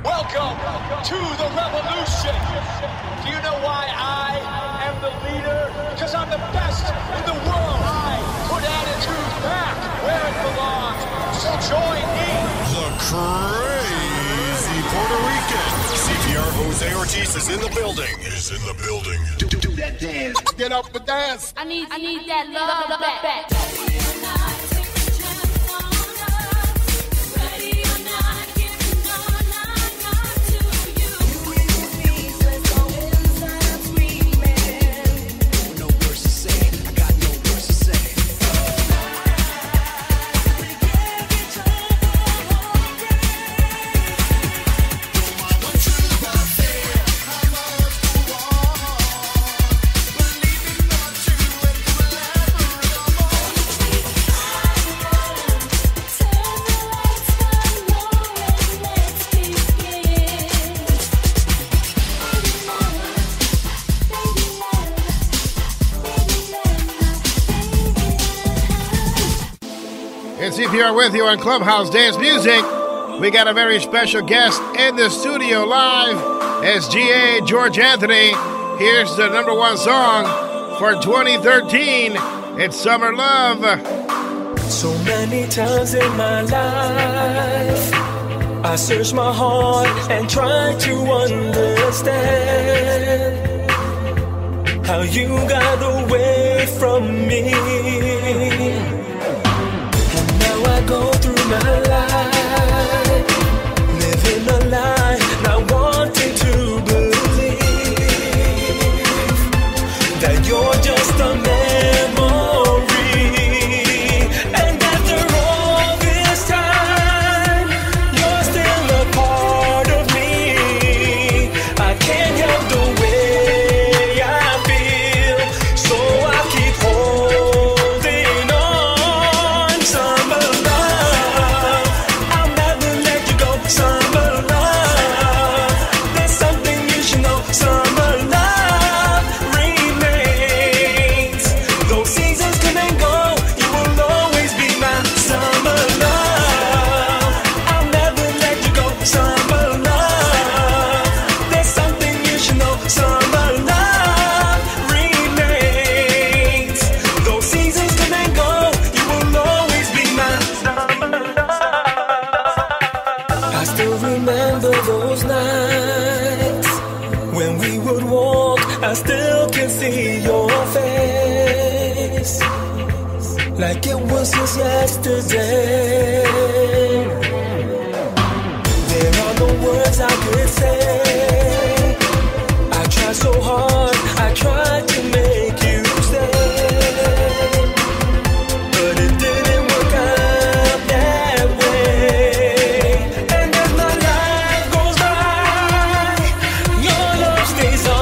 Welcome to the revolution. Do you know why I am the leader? Because I'm the best in the world. I put attitude back where it belongs. So join me. The crazy Puerto Rican. CPR Jose Ortiz is in the building. Do that dance. Get up and dance. I need that love back. CPR with you on Clubhouse Dance Music. We got a very special guest in the studio live. SGA George Anthony. Here's the number one song for 2013. It's Summer Love. So many times in my life, I search my heart and try to understand how you got away from me. I go through my life, living a lie, not wanting to believe that you're just a memory. And after all this time, you're still a part of me. I can't help the way I feel, so I keep holding on. Summer I still can see your face, like it was just yesterday. There are no words I could say. I tried so hard, I tried to make you stay, but it didn't work out that way. And as my life goes by, your love stays on.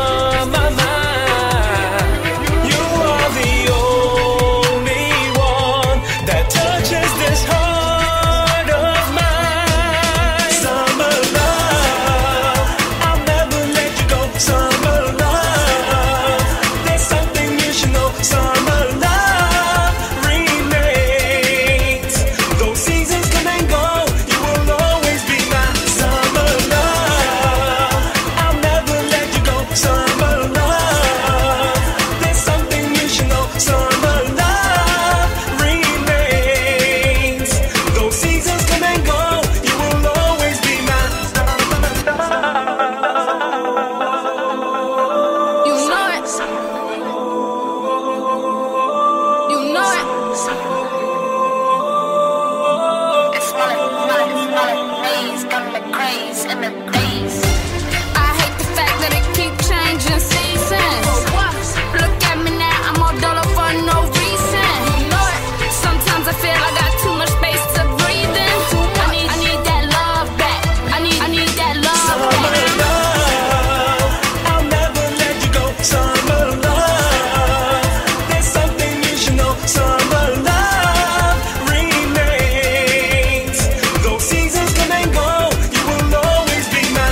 Seasons come and go, you will always be mine.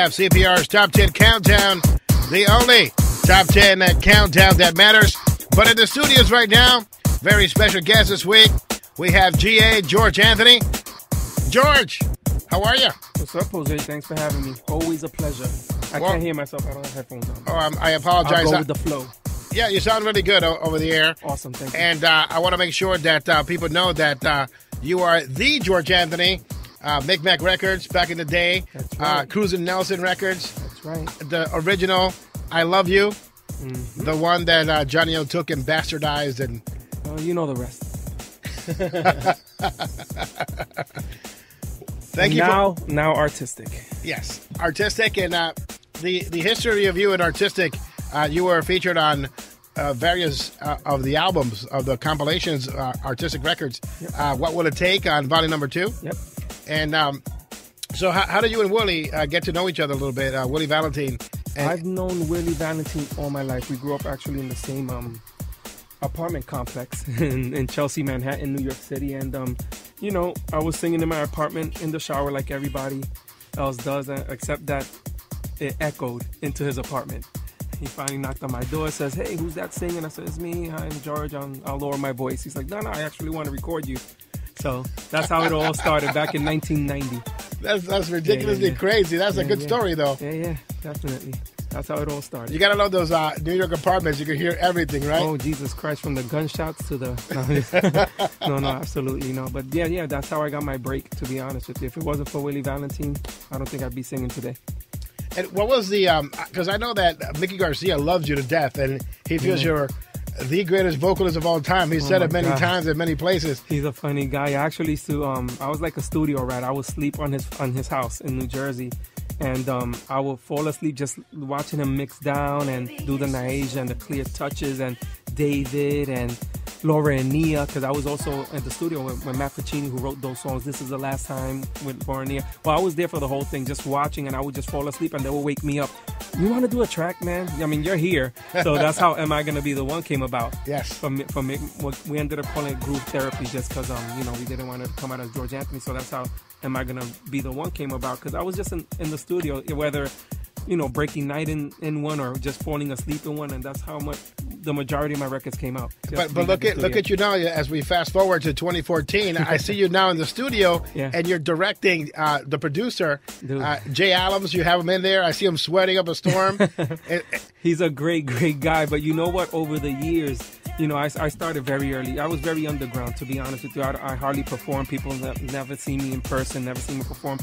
have CPR's Top 10 Countdown, the only Top 10 countdown that matters. But in the studios right now, very special guest this week, we have GA George Anthony. George, how are you? What's up, Jose? Thanks for having me. Always a pleasure. I can't hear myself. I don't have headphones on. Oh, I apologize. I'll go with the flow. Yeah, you sound really good over the air. Awesome, thank you. And I want to make sure that people know that you are the George Anthony, Micmac Records back in the day, That's right. Cruisin' Nelson Records. That's right. The original I Love You, the one that Johnny O took and bastardized. And you know the rest. Thank you. Now artistic. Yes, artistic. And the history of you and artistic, you were featured on various of the albums of the compilations, Artistic Records. Yep. What Will It Take on volume number 2? Yep. And so how did you and Willie get to know each other a little bit? Willie Valentine. I've known Willie Valentine all my life. We grew up actually in the same apartment complex in Chelsea, Manhattan, New York City. And, I was singing in my apartment in the shower like everybody else does, except that it echoed into his apartment. He finally knocked on my door, says, "Hey, who's that singing?" I said, "It's me. Hi, I'm George. I'll lower my voice." He's like, No, I actually want to record you. So that's how it all started back in 1990. That's ridiculously crazy. That's a good story, though. Yeah, definitely. That's how it all started. You got to love those New York apartments. You can hear everything, right? Oh, Jesus Christ, from the gunshots to the... No, absolutely no. But yeah, that's how I got my break, to be honest with you. If it wasn't for Willie Valentine, I don't think I'd be singing today. And what was the... Because I know that Mickey Garcia loves you to death, and he feels you're the greatest vocalist of all time. He said it many times in many places. He's a funny guy. I actually used to... I was like a studio rat. I would sleep on his house in New Jersey. And I would fall asleep just watching him mix down and do the Naija and the clear touches and David and Laura and Nia, because I was also at the studio with Matt Puccini, who wrote those songs. This is the last time with Laura and Nia. Well, I was there for the whole thing, just watching, and I would just fall asleep and they would wake me up. You want to do a track, man? I mean, you're here. So that's how Am I Gonna Be the One came about. Yes. From we ended up calling it Groove Therapy just because, we didn't want to come out as George Anthony. So that's how Am I Gonna Be the One came about, because I was just in the studio, whether, breaking night in one or just falling asleep in one, and that's how much the majority of my records came out. But look at you now as we fast forward to 2014. I see you now in the studio, and you're directing the producer, Jay Adams. You have him in there. I see him sweating up a storm. He's a great guy. But you know what? Over the years, I started very early. I was very underground, to be honest with you. I hardly perform. People never seen me in person, never seen me perform.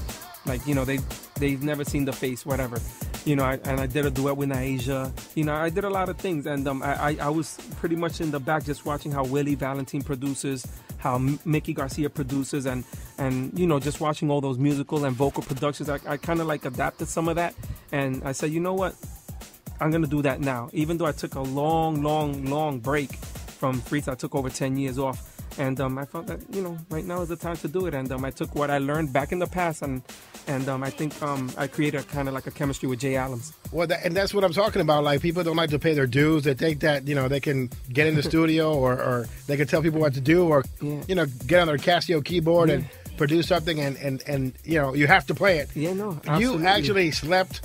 Like, they've never seen the face, whatever. I did a duet with Naija. I did a lot of things. And I was pretty much in the back just watching how Willie Valentine produces, how Mickey Garcia produces, and just watching all those musical and vocal productions. I kind of like adapted some of that. And I said, you know what? I'm going to do that now. Even though I took a long break from freestyle, I took over 10 years off. And I felt that, right now is the time to do it. And I took what I learned back in the past, and I think I created kind of like a chemistry with Jay Adams. Well, and that's what I'm talking about. Like, people don't like to pay their dues. They think that, they can get in the studio or they can tell people what to do or, get on their Casio keyboard and produce something and you have to play it. Yeah, no, absolutely. You actually slept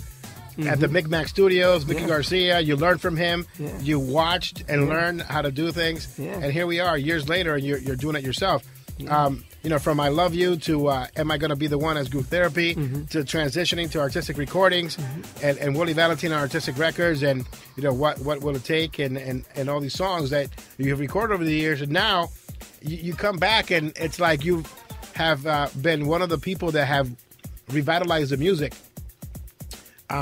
at the Micmac Studios, Mickey Garcia. You learned from him. Yeah. You watched and learned how to do things. Yeah. And here we are years later, and you're doing it yourself. Yeah. From I Love You to Am I Gonna Be the One as Group Therapy to transitioning to artistic recordings and Willie Valentine on Artistic Records and What Will It Take and all these songs that you have recorded over the years. And now you come back and it's like you have been one of the people that have revitalized the music.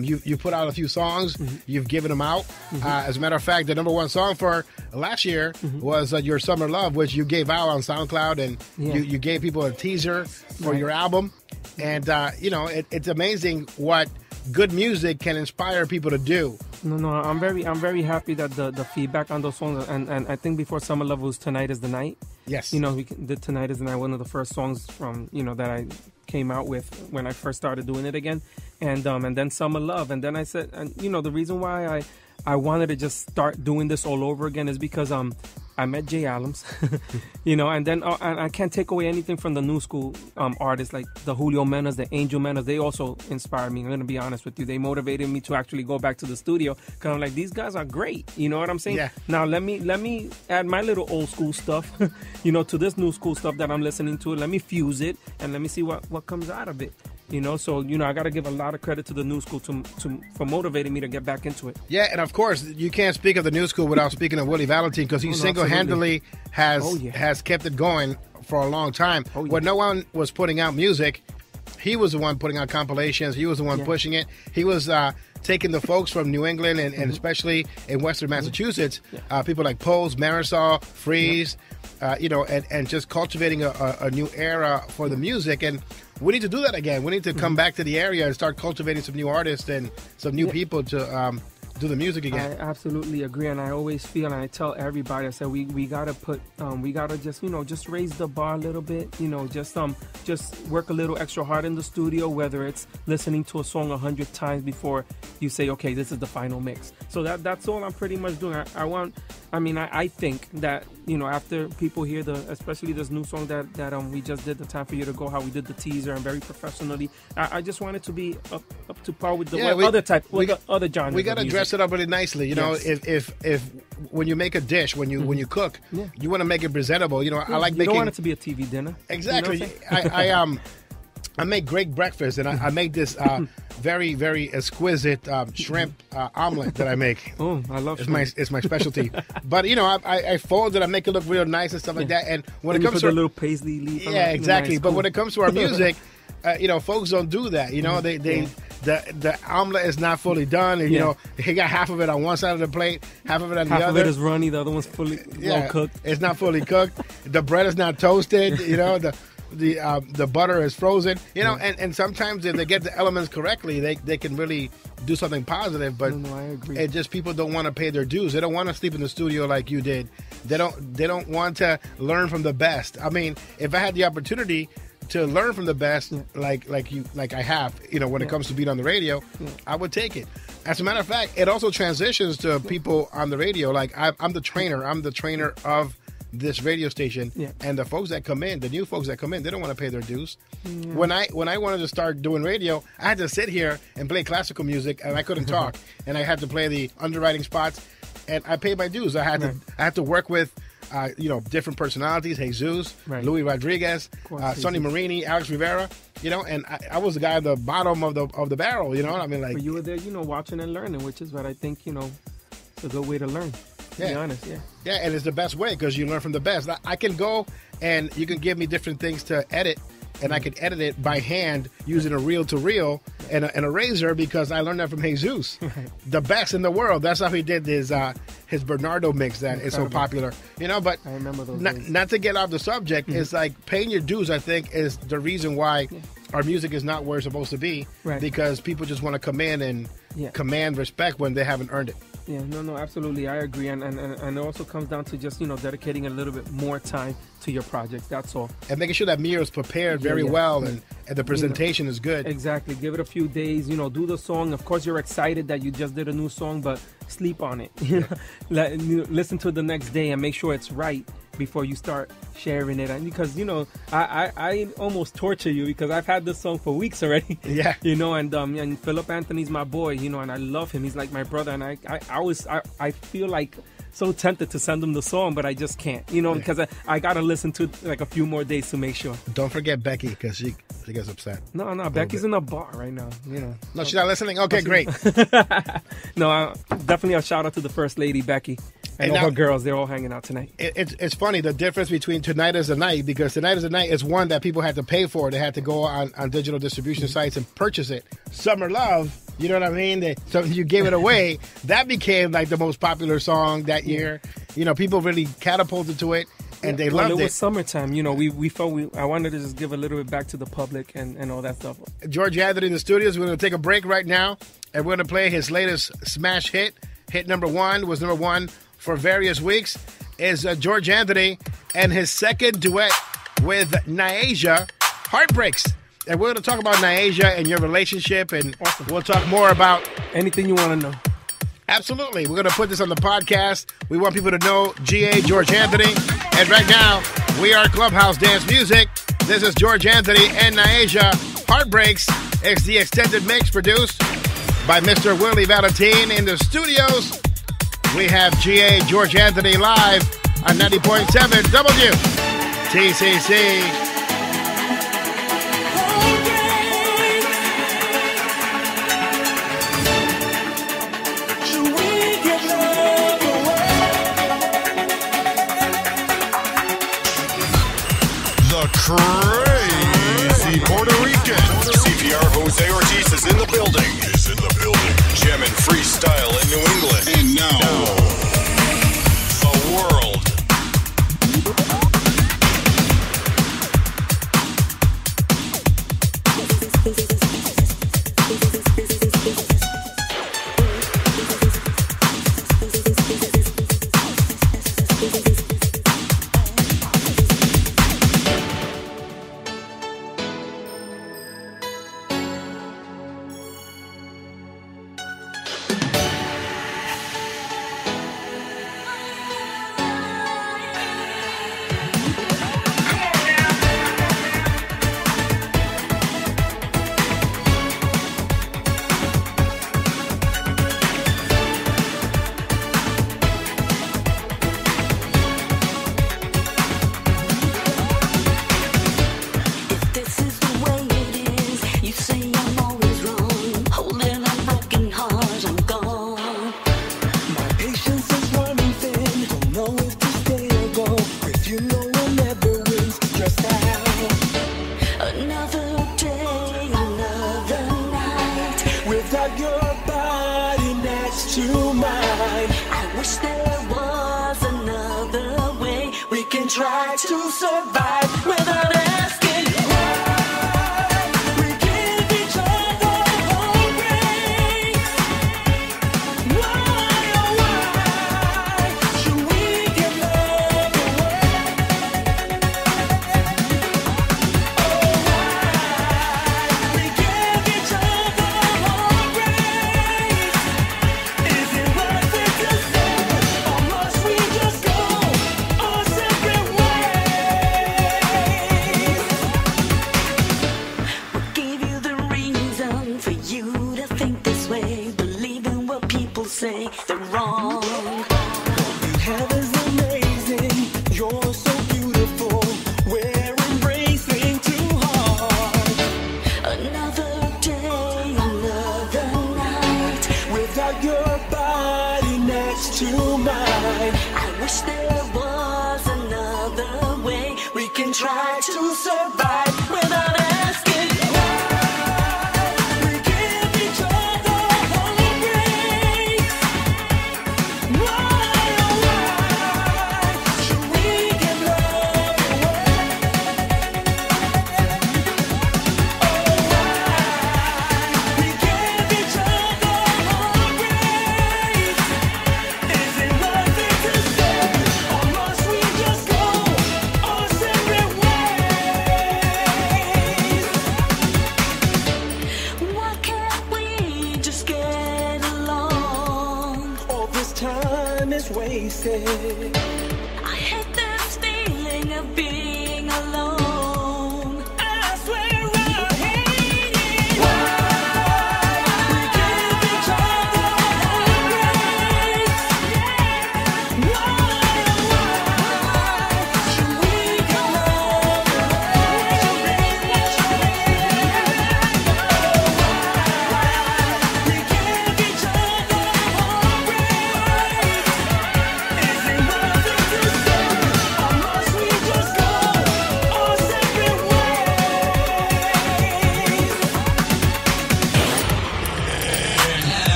You put out a few songs. You've given them out. As a matter of fact, the number one song for last year was Your Summer Love, which you gave out on SoundCloud, and you gave people a teaser for your album. And, it's amazing what good music can inspire people to do. No, I'm very happy that the feedback on those songs, and I think before Summer Love was Tonight Is the Night. Yes. We did Tonight Is the Night, one of the first songs from, that I came out with when I first started doing it again. And then Summer Love. And then I said, and the reason why I wanted to just start doing this all over again is because I met Jay Adams, you know, and then and I can't take away anything from the new school artists like the Julio Menas, the Angel Menas. They also inspired me. I'm going to be honest with you. They motivated me to actually go back to the studio because I'm like, these guys are great. You know what I'm saying? Yeah. Now, let me add my little old school stuff, you know, to this new school stuff that I'm listening to. Let me fuse it and let me see what comes out of it. You know, so, you know, I got to give a lot of credit to the new school for motivating me to get back into it. Yeah, and of course, you can't speak of the new school without speaking of Willie Valentine because he single-handedly has kept it going for a long time. Oh, yeah. When no one was putting out music, he was the one putting out compilations. He was the one pushing it. He was taking the folks from New England and especially in Western Massachusetts, people like Pose, Marisol, Freeze, you know, and just cultivating a new era for the music. And we need to do that again. We need to come back to the area and start cultivating some new artists and some new people to do the music again. I absolutely agree, and I always feel, and I tell everybody, I said we gotta put, we gotta just, you know, just raise the bar a little bit, you know, just work a little extra hard in the studio, whether it's listening to a song 100 times before you say, okay, this is the final mix. So that's all I'm pretty much doing. I think that, you know, after people hear especially this new song that we just did, The Time for You to Go, how we did the teaser and very professionally, I just want it to be up to par with the other genres. We got to dress it up really nicely. You know, if when you make a dish, when you cook, you want to make it presentable. You know, I like making. You don't want it to be a TV dinner. Exactly. You know I make great breakfast, and I make this very, very exquisite shrimp omelet that I make. Oh, I love shrimp. It's my specialty. But, you know, I fold it, I make it look real nice and stuff like that. And when it comes to a little paisley leaf. Yeah, exactly. Nice, but when it comes to our music, you know, folks don't do that. You know, the omelet is not fully done. And, you know, he got half of it on one side of the plate, half of it on the other. Half of it is runny, the other one's fully well cooked. It's not fully cooked. The bread is not toasted. You know, the butter is frozen, you know, and sometimes if they get the elements correctly, they can really do something positive. But I agree. It just people don't want to pay their dues. They don't want to sleep in the studio like you did. They don't want to learn from the best. I mean, if I had the opportunity to learn from the best, like I have, you know, when it comes to being on the radio, I would take it. As a matter of fact, it also transitions to people on the radio. Like I'm the trainer. I'm the trainer of this radio station, and the folks that come in, the new folks that come in, they don't want to pay their dues. When I wanted to start doing radio, I had to sit here and play classical music, and I couldn't talk, and I had to play the underwriting spots, and I paid my dues. I had to work with you know, different personalities, Jesus, Louis Rodriguez, Sonny Marini, Alex Rivera, you know, and I was the guy at the bottom of the barrel, you know. I mean, like, but you were there, you know, watching and learning, which is what I think, you know, it's a good way to learn. To be honest, yeah, and it's the best way because you learn from the best. I can go and you can give me different things to edit, and I can edit it by hand using a reel-to-reel and a razor because I learned that from Jesus, the best in the world. That's how he did his Bernardo mix that is so popular, you know. But I remember those days. Not to get off the subject, it's like paying your dues. I think is the reason why our music is not where it's supposed to be, because people just want to come in and command respect when they haven't earned it. Yeah, no, absolutely. I agree. And it also comes down to just, you know, dedicating a little bit more time to your project. That's all. And making sure that Mia is prepared very well and the presentation is good. Exactly. Give it a few days, you know, do the song. Of course, you're excited that you just did a new song, but sleep on it. Listen to it the next day and make sure it's right before you start sharing it. And because, you know, I almost torture you because I've had this song for weeks already. Yeah. You know, and Philip Anthony's my boy, you know, and I love him. He's like my brother. And I feel like so tempted to send him the song, but I just can't, you know, because I got to listen to like a few more days to make sure. Don't forget Becky because she gets upset. No, Becky's in a bar right now, you know. No, she's not listening? Okay, great. No, definitely a shout out to the First Lady, Becky. And all her girls, they're all hanging out tonight. It's funny, the difference between Tonight is the Night, because Tonight is the Night is one that people had to pay for. They had to go on digital distribution sites and purchase it. Summer Love, you know what I mean? So you gave it away. That became like the most popular song that year. You know, people really catapulted to it, and they loved it. It was summertime. You know, we felt I wanted to just give a little bit back to the public and all that stuff. George Anthony in the studios. We're going to take a break right now, and we're going to play his latest smash hit. Hit number one was number one for various weeks, is George Anthony and his second duet with Niaja, Heartbreaks. And we're going to talk about Niaja and your relationship, and we'll talk more about anything you want to know. Absolutely. We're going to put this on the podcast. We want people to know G.A. George Anthony. And right now, we are Clubhouse Dance Music. This is George Anthony and Niaja. Heartbreaks. It's the extended mix produced by Mr. Willie Valentine. In the studios, we have G.A. George Anthony live on 90.7 WTCC. Crazy Puerto Rican. CPR Jose Ortiz is in the building. Gem and freestyle in New England. And now, the world.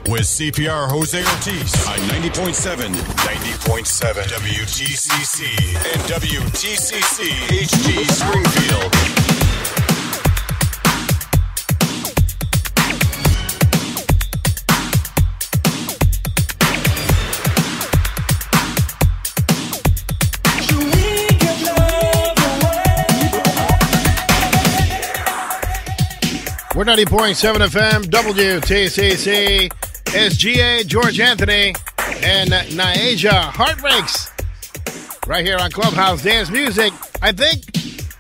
With CPR Jose Ortiz on 90.7 WTCC and WTCC HD Springfield. We're 90.7 FM, WTCC, SGA, George Anthony, and Niaja Heartbreaks. Right here on Clubhouse Dance Music. I think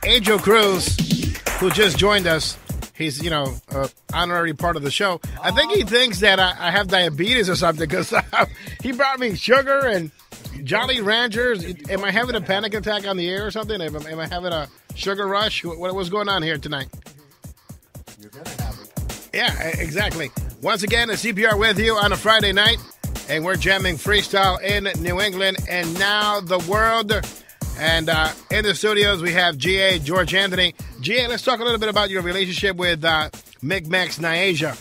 Angel Cruz, who just joined us, he's, honorary part of the show. I think he thinks that I have diabetes or something because he brought me sugar and Jolly Ranchers. Am I having a panic attack on the air or something? Am I having a sugar rush? What's going on here tonight? You're going to have it. Yeah, exactly. Once again, a CPR with you on a Friday night, and we're jamming freestyle in New England and now the world. And in the studios, we have GA, George Anthony. GA, let's talk a little bit about your relationship with Micmac's Niaja.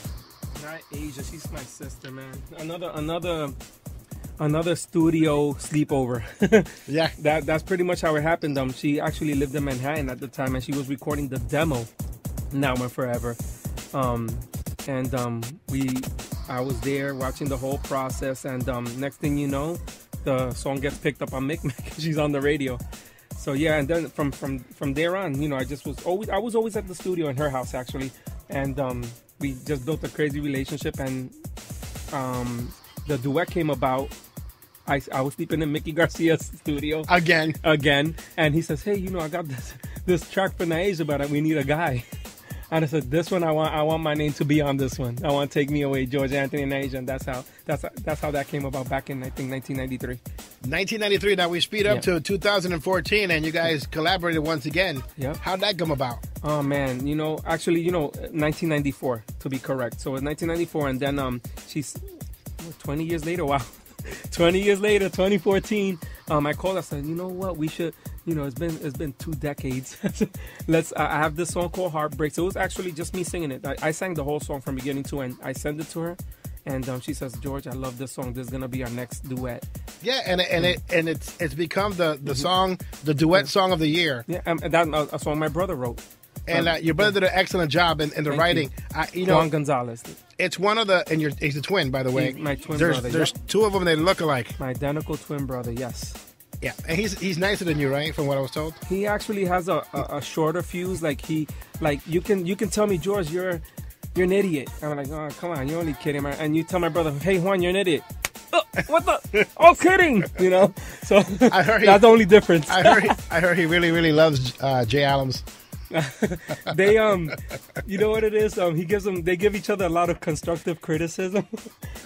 Niaja, she's my sister, man. Another studio sleepover. Yeah. That's pretty much how it happened. She actually lived in Manhattan at the time, and she was recording the demo, Now and Forever. I was there watching the whole process, and next thing you know, the song gets picked up on Micmac. She's on the radio. So yeah, and then from there on, I was always at the studio in her house actually, and we just built a crazy relationship, and the duet came about. I was sleeping in Mickey Garcia's studio Again, and he says, "Hey, I got this track for Niaja, but we need a guy." And I said, "This one, I want my name to be on this one. I want Take Me Away, George Anthony and Niaja." And that's how that came about back in, I think, 1993. 1993. Now we speed up to 2014, and you guys collaborated once again. Yep. How'd that come about? Oh man, 1994 to be correct. So it was 1994, and then she's 20 years later. Wow. 20 years later, 2014, I called. I said, "You know what? We should. It's been 2 decades. I have this song called Heartbreak." So it was actually just me singing it. I sang the whole song from beginning to end. I sent it to her, and she says, "George, I love this song. This is gonna be our next duet." Yeah, and it's become the song, the duet song of the year. Yeah, and that's a song my brother wrote. And your brother did an excellent job in the writing. Juan Gonzalez. It's one of the, and he's a twin, by the way. He's my twin brother. There's 2 of them that look alike. My identical twin brother, yes. Yeah, and he's nicer than you, right? From what I was told. He actually has a shorter fuse. You can tell me, "George, you're an idiot." I'm like, "Oh, come on, you're only kidding, man." And you tell my brother, "Hey, Juan, you're an idiot." Oh, what the? Oh, kidding. So I heard that's the only difference. I heard he really, really loves Jay Adams. They you know what it is, they give each other a lot of constructive criticism.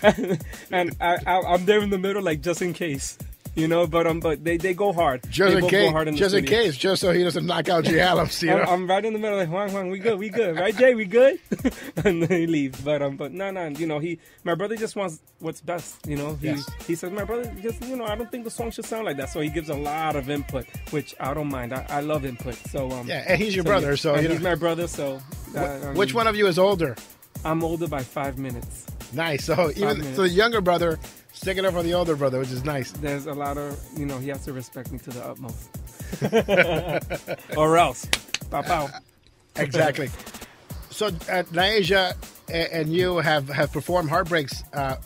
And I'm there in the middle, like, just in case, but they go hard. Just in case, studio. just so he doesn't knock out Jay Adams. I'm right in the middle, like, Juan, we good, right, Jay, we good? And then he leaves, but no, my brother just wants what's best, Yes. He says, my brother just, I don't think the song should sound like that, so he gives a lot of input, which I don't mind. I love input, so yeah, and he's your brother, so he's my brother, so which one of you is older? I'm older by 5 minutes. Nice. So the younger brother sticking up for the older brother, which is nice. There's a lot of, he has to respect me to the utmost. Or else. Pow, pow. Exactly. So Niaja and you have performed Heartbreaks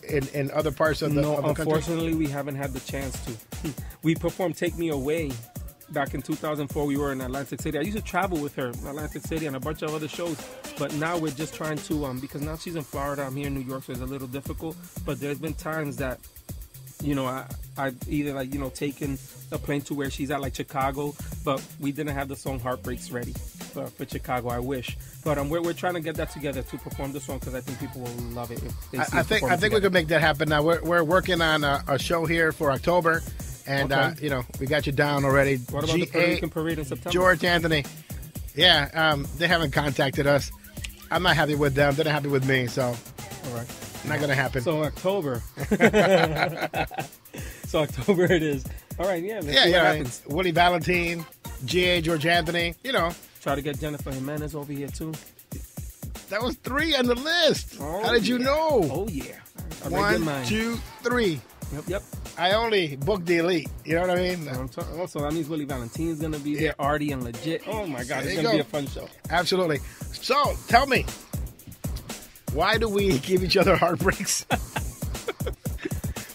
in other parts of the country? Unfortunately, we haven't had the chance to. We performed Take Me Away. Back in 2004, we were in Atlantic City. I used to travel with her in Atlantic City and a bunch of other shows. But now we're just trying to, because now she's in Florida, I'm here in New York, so it's a little difficult. But there's been times that, I've either taken a plane to where she's at, like Chicago, but we didn't have the song Heartbreaks ready for Chicago. I wish. But we're trying to get that together to perform the song because I think people will love it if they see it. I think we could make that happen. Now we're working on a show here for October. And, okay. We got you down already. What about the Puerto Rican Parade in September? George Anthony. Yeah, they haven't contacted us. I'm not happy with them. They're not happy with me, so. All right. Not going to happen. So October. So October it is. All right, yeah. Let's see what happens. Willie Valentine, G.A., George Anthony, Try to get Jennifer Jimenez over here, too. That was 3 on the list. Oh, how did you know? Oh, yeah. 1, 2, 3. Yep. I only booked the elite. You know what I mean? Also, that means Willie Valentine's going to be there. Artie and Legit. Oh, my God. It's going to be a fun show. Absolutely. So, tell me, why do we give each other heartbreaks?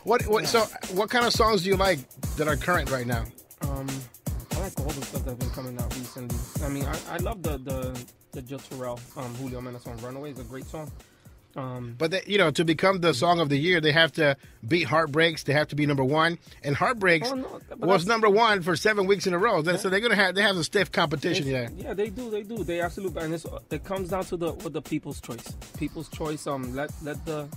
What kind of songs do you like that are current right now? I like all the stuff that's been coming out recently. I mean, I love the Jill Terrell, Julio Mena song. Runaway is a great song. But they, to become the song of the year, they have to beat Heartbreaks. They have to be number one, and Heartbreaks was number one for 7 weeks in a row. So they're gonna have a stiff competition. Yeah, they do. They absolutely, and it comes down to the people's choice. People's choice. Let the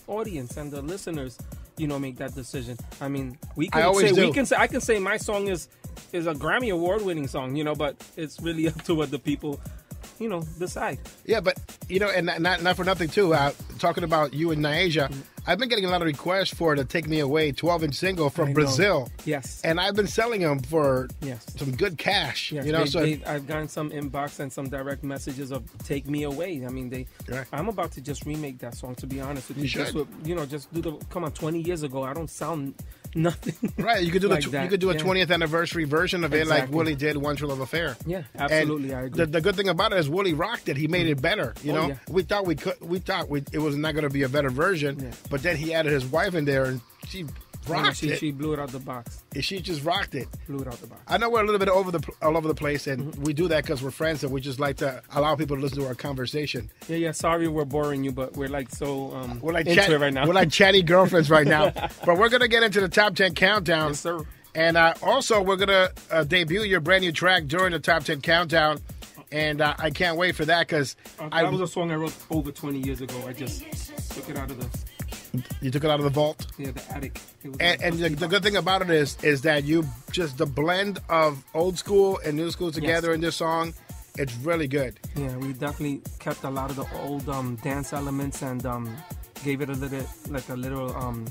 audience and the listeners, make that decision. I mean, I can say my song is a Grammy Award winning song, but it's really up to what the people, decide. Yeah, but and not for nothing too. Talking about you and Niaja, I've been getting a lot of requests for the "Take Me Away" 12-inch single from Brazil. Yes, and I've been selling them for some good cash. Yes, I've gotten some inbox and some direct messages of "Take Me Away." I mean, I'm about to just remake that song. To be honest with you, just do the 20 years ago. I don't sound nothing. Right, you could do like you could do a 20th anniversary version of it, like Willie did "One True Love Affair." Yeah, absolutely, and I agree. The good thing about it is Willie rocked it. He made it better. We thought it was not going to be a better version, but then he added his wife in there, and she rocked it. She blew it out the box. She just rocked it. Blew it out the box. I know we're a little bit all over the place, and we do that because we're friends, and we just like to allow people to listen to our conversation. Yeah. Sorry, we're boring you, but we're like we're like into it right now. We're like chatty girlfriends right now. But we're gonna get into the top 10 countdown. Yes, sir. And also, we're gonna debut your brand new track during the top 10 countdown. And I can't wait for that because that was a song I wrote over 20 years ago. I just took it out of You took it out of the vault? Yeah, the attic. And the good thing about it is that you just the blend of old school and new school together in this song. It's really good. Yeah, we definitely kept a lot of the old dance elements and gave it a little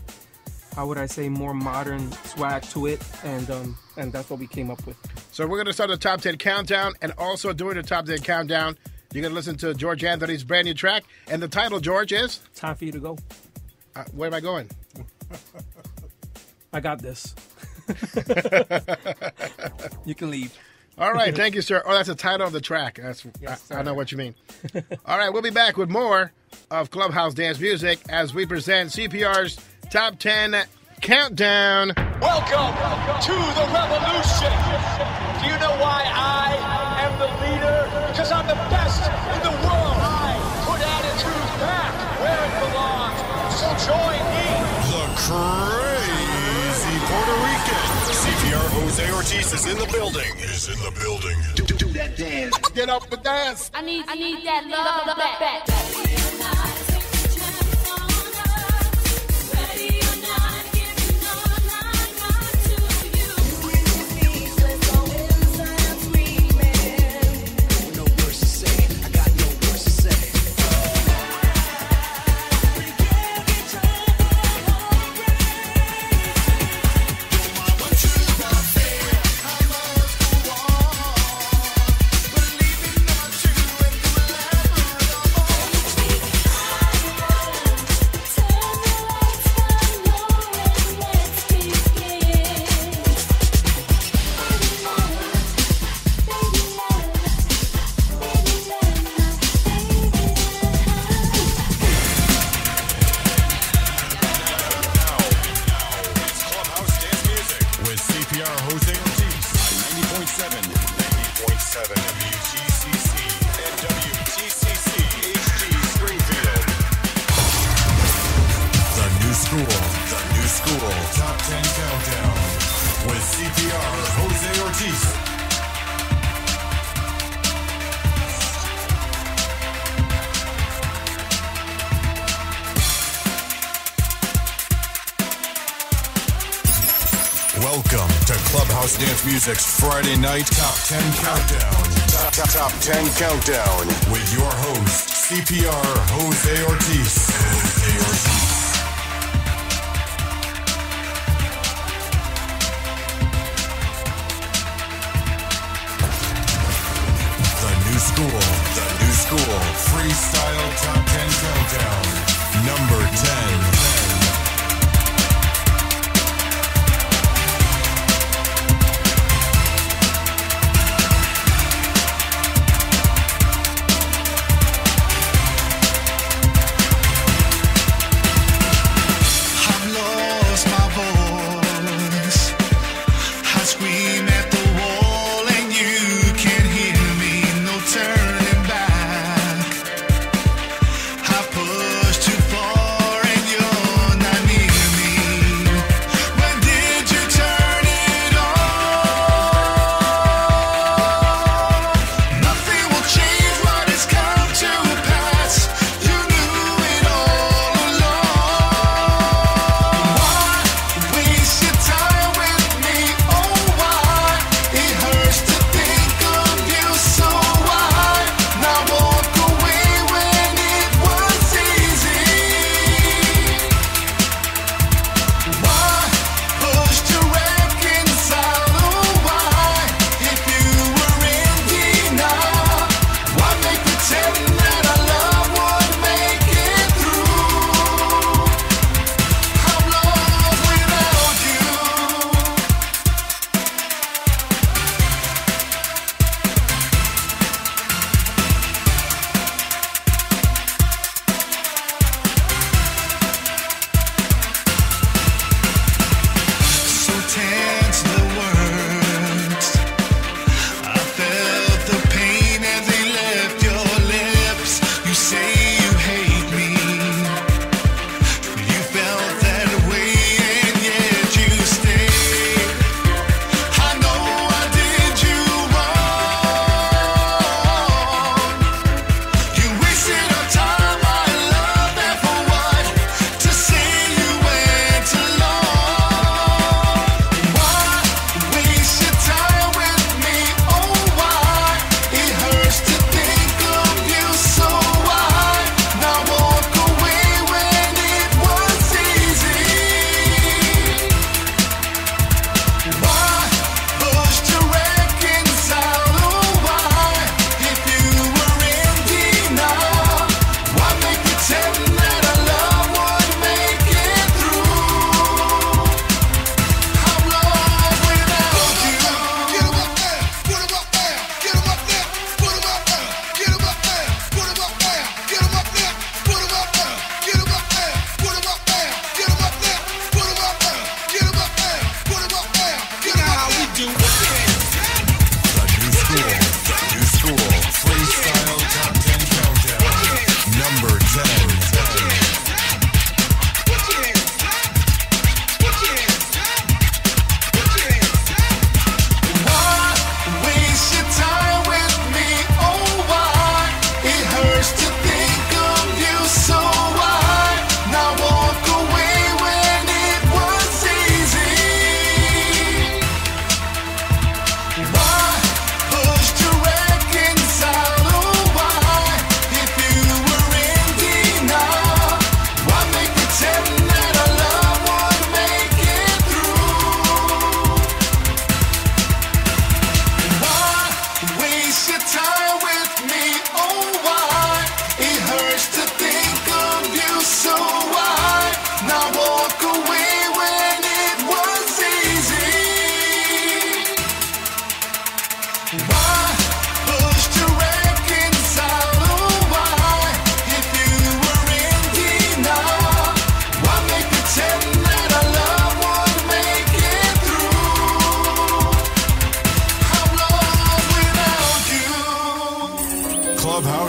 how would I say, more modern swag to it, and that's what we came up with. So we're going to start the top 10 countdown, and also during the top 10 countdown, you're going to listen to George Anthony's brand new track, and the title, George, is? Time for you to go. Where am I going? I got this. You can leave. All right, thank you, sir. Oh, that's the title of the track. I know what you mean. All right, we'll be back with more of Clubhouse Dance Music as we present CPR's Top 10 Countdown. Welcome to the revolution. Do you know why I am the leader? Because I'm the best in the world. I put attitude back where it belongs. So join me. The crazy Puerto Rican. CPR Jose Ortiz is in the building. Do that dance. Get up and dance. I need that love back. Welcome to Clubhouse Dance Music's Friday Night Top 10 Countdown. Top 10 Countdown with your host, CPR Jose Ortiz. The new school freestyle Top 10 Countdown. Number 10. I've lost my voice. I scream at the wall.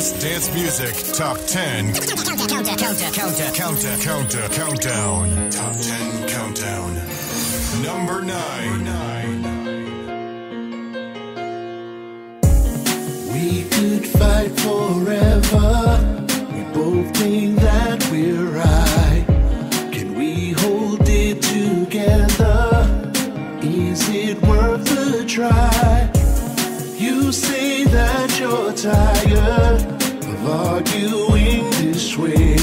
Clubhouse Dance Music Top 10 Countdown. Top 10 Countdown. Number 9. We could fight forever. We both think that we're right. Can we hold it together? Is it worth a try? You say that you're tired of arguing this way.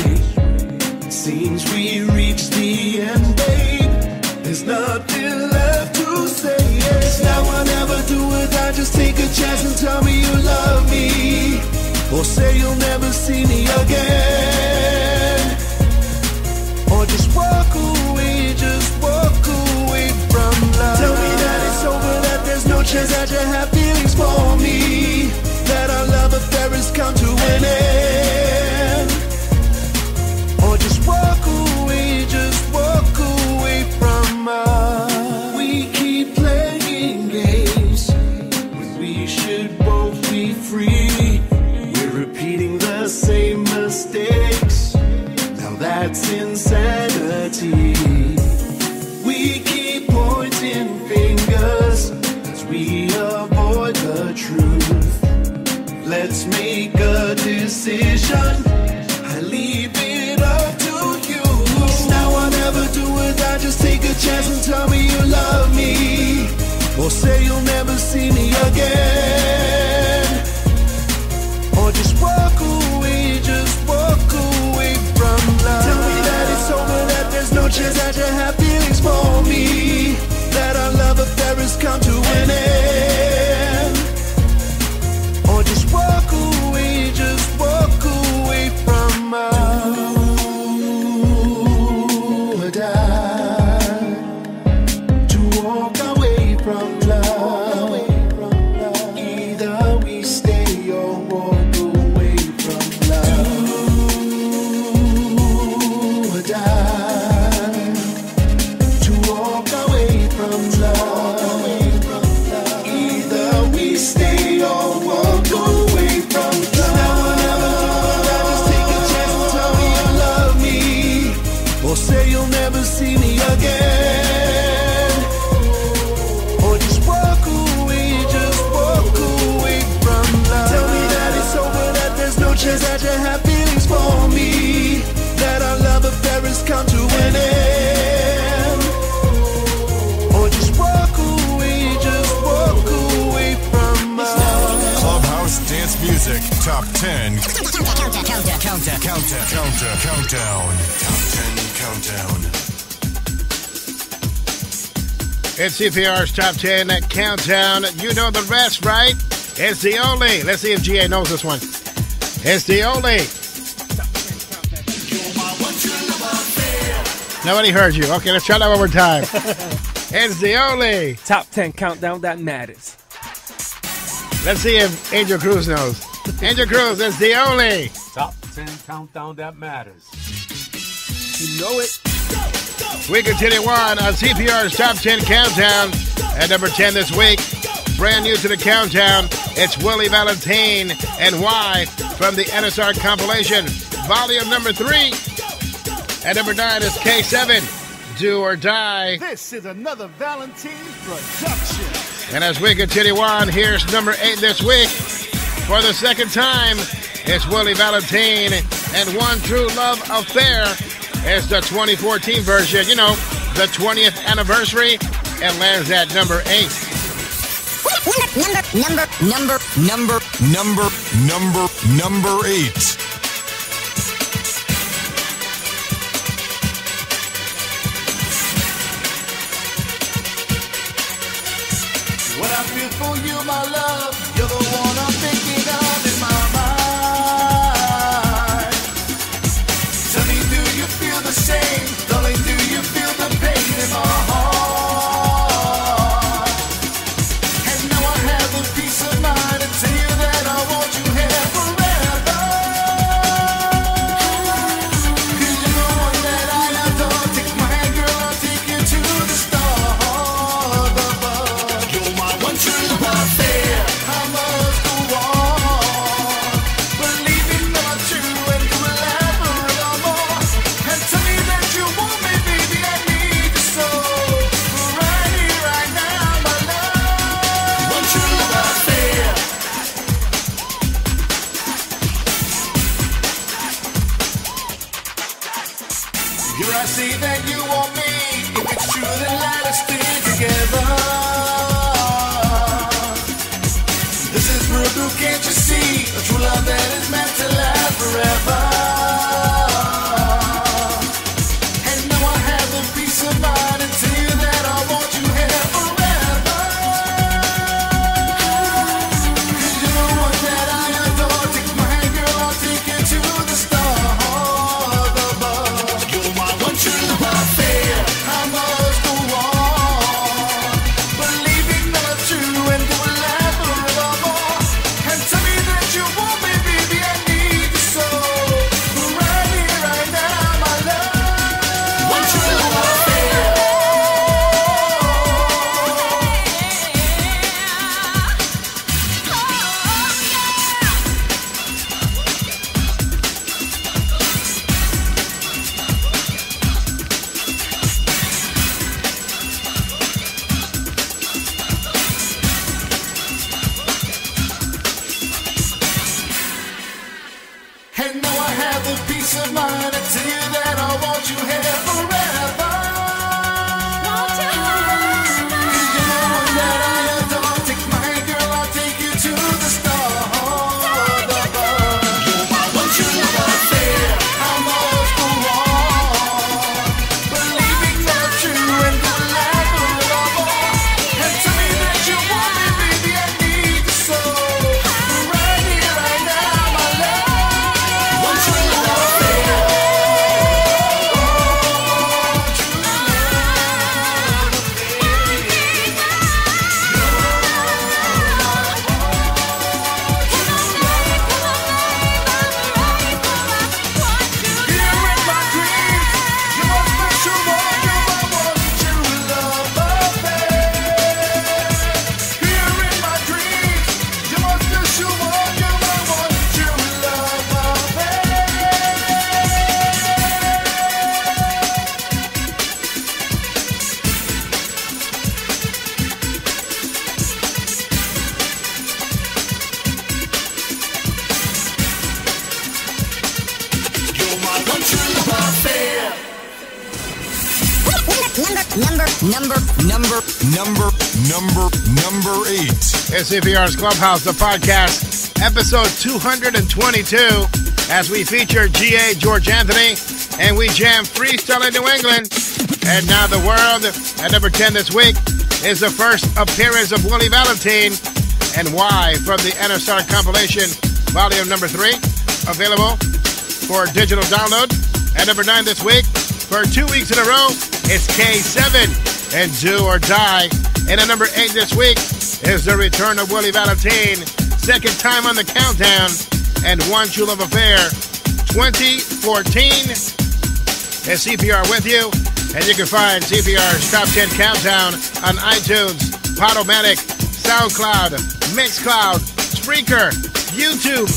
Seems we reached the end, babe. There's nothing left to say. Yes, now or never do it. I just take a chance and tell me you love me, or say you'll never see me again, or just walk away from love. Tell me that it's over, that there's no chance that you have feelings for me, that our love affair has come to an end, or just walk away from us. We keep playing games when we should both be free. We're repeating the same mistakes. Now that's insanity. We keep pointing fingers as we avoid the truth. Let's make a decision. I leave it up to you. Now I'll never do it. I just take a chance and tell me you love me, or say you'll never see me again, or just walk away from love. Tell me that it's over, that there's no chance that you have feelings for me, that our love affair has come to an end, or just walk away from us. To walk away from love. Either we stay or walk away from love. Do or die. To walk away from love. Either we stay or walk away from love. Now or never do it. I just take a chance and tell me you love me, or say you'll never see me again, or just walk away from love. Tell me that it's over, that there's no chance that you have feelings for me, that our love affair has come to an end, or just walk away from us. Clubhouse Dance Music Top 10 Countdown. Top 10 Countdown. It's CPR's Top 10 Countdown. You know the rest, right? It's the only. Let's see if GA knows this one. It's the only. Nobody heard you. Okay, let's try that one more time. It's the only. Top 10 countdown that matters. Let's see if Angel Cruz knows. Angel Cruz, it's the only. Top 10 countdown that matters. You know it. We continue on CPR's Top 10 Countdown. At number 10 this week, brand new to the countdown, it's Willie Valentine and Why from the NSR compilation, volume number 3. At number 9 is K7, Do or Die. This is another Valentine production. And as we continue on, here's number 8 this week. For the second time, it's Willie Valentine and One True Love Affair. It's the 2014 version, you know, the 20th anniversary. It lands at number 8. Number 8. When I feel for you, my love, you're the one I'm thinking of in my mind. Tell me, do you feel the same? Darling, do you feel the pain in my heart? And now I have the peace of mind to tell you that I want you here forever. 'Cause you're the one that I adore. Take my hand, girl, I'll take you to the stars above. You're my one true love affair. I must go I say that you want me. If it's true, then let us stay together. This is real blue, can't you see? A true love that is meant to last forever. And now I have the peace of mind and tell you that I want you here forever. 'Cause you're the one that I adore. Take my hand, girl, I'll take you to the stars above. You're my one true love affair. I must go on, believing that it's true and go last forevermore. And tell me that you want me, baby, I need you so. Right here, right now, my love. One true love affair. And now I have the peace of mind to tell you that I want you here forever. 'Cause you're the one that I adore. Take my hand, girl, I'll take you to the stars above. You're my one true love affair. I must go on, believing that it's true and go last forevermore. And tell me that you want me, baby, I need you so. Right here, right now, my love. One true love affair. Here in my dreams, you're my special one. You're my one true love affair. Here in my dreams, you're my special one. You're my one true love affair. You're my one true love affair. Number 8. It's CPR's Clubhouse, the podcast, episode 222, as we feature G.A. George Anthony, and we jam freestyle in New England. And now the world, at number 10 this week, is the first appearance of Willie Valentine, and Why, from the NSR compilation, volume number 3, available for digital download. At number 9 this week, for 2 weeks in a row, it's K7 and Do or Die. And at number 8 this week is the return of Willie Valentine, second time on the countdown, and One True Love Affair 2014. It's CPR with you, and you can find CPR's Top 10 Countdown on iTunes, Podomatic, SoundCloud, Mixcloud, Spreaker, YouTube,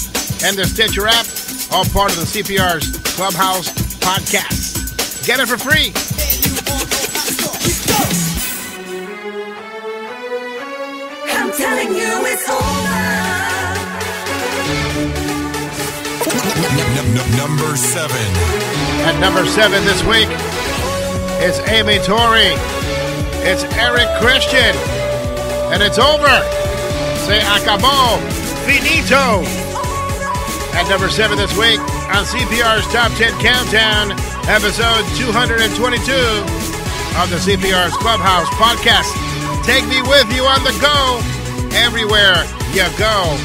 and the Stitcher app, all part of the CPR's Clubhouse podcast. Get it for free. I'm telling you it's over. Number 7. At number 7 this week, it's Amy Torrey. It's Eric Christian. And it's over. Se acabó. Finito. At number 7 this week, on CPR's Top 10 Countdown, episode 222 of the CPR's Clubhouse podcast. Take me with you on the go, everywhere you go.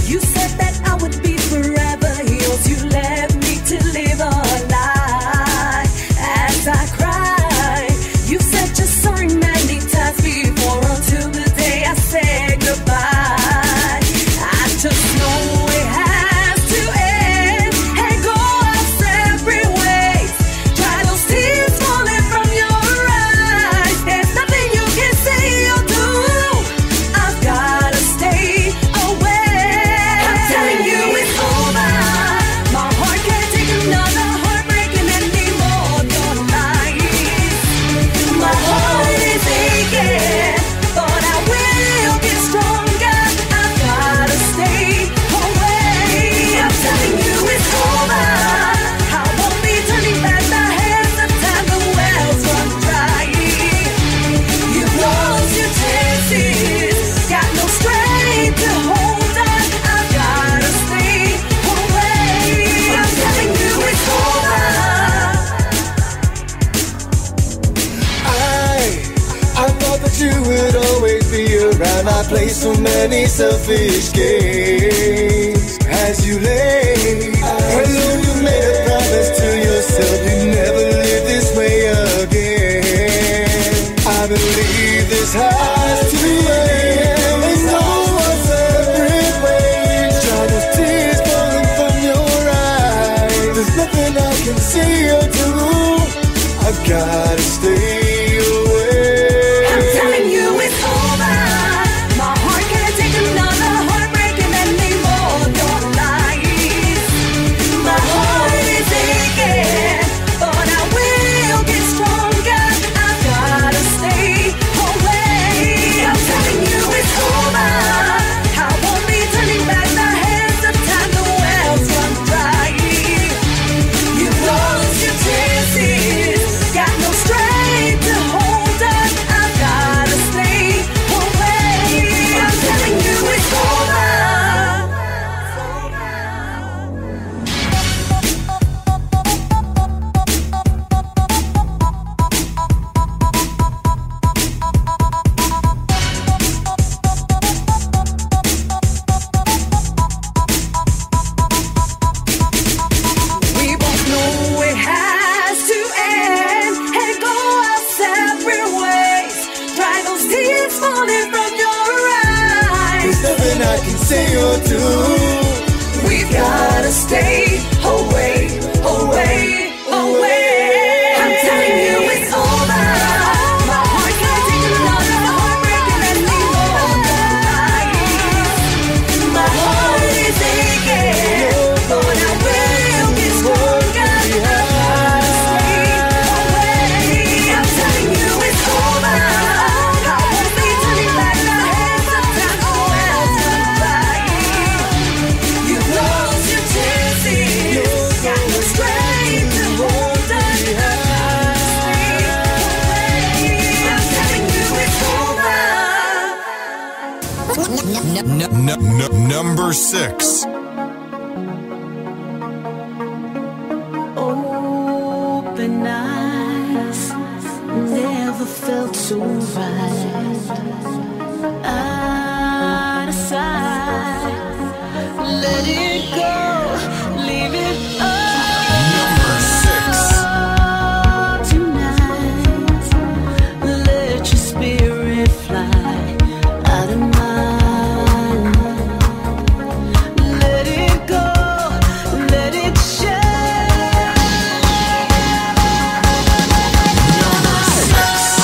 You said that I would be forever yours. You left me to live a lie as I cry. You said you're sorry many times before, until the day I said goodbye. I just know it has to end and go our separate ways. Dry those tears falling from your eyes. There's nothing you can say or do I play so many selfish games. As you lay alone, you made a promise to yourself you'd never live this way again. I believe this has to end. There's no more separate ways. Dry those tears falling from your eyes. There's nothing I can say or do. I gotta stay away. I'm telling you it's over. My heart can't take another heartbreak and any more of your lies. My heart is aching, but I will get stronger. I gotta stay away. I'm telling you it's over. I won't be turning back the hands of time. The wells run dry. You've lost your chances. Got no strength to hold on. I gotta stay away. I'm telling you it's over. We both know it has to end and go our separate ways. Dry those tears falling from your eyes. There's nothing I can say or do. We've gotta stay away, away, away. I'm telling you it's over. My heart can't take another heartbreak and any more of your lies. My heart is aching, but I will get stronger. I gotta stay away. I'm telling you it's over. I won't be turning back the hands of time. The wells run dry. You've lost your chances. Got no strength to hold on. I gotta stay away. I'm telling you it's over. Number 6. Open eyes, never felt so right. Out of sight, let it go, leave it Number 6. tonight. Let your spirit fly out of mind. Let it go, let it shine. Number 6.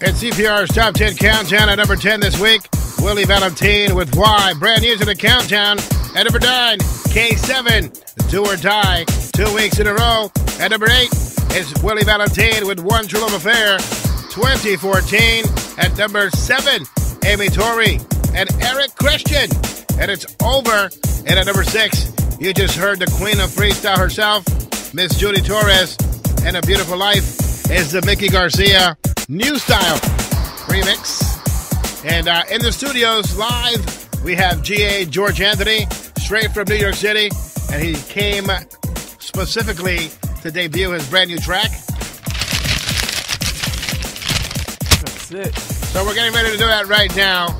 It's CPR's Top 10 Countdown at number 10 this week. Willie Valentine with Why. Brand new to the countdown. At number 9, K7, Do or Die. 2 weeks in a row. At number 8 is Willie Valentine with One True Love Affair. 2014. At number 7, Amy Torrey and Eric Christian. And it's Over. And at number 6, you just heard the queen of freestyle herself, Miss Judy Torres. And A Beautiful Life is the Mickey Garcia New Style remix. And in the studios live, we have GA George Anthony, straight from New York City. And he came specifically to debut his brand new track. That's it. So we're getting ready to do that right now.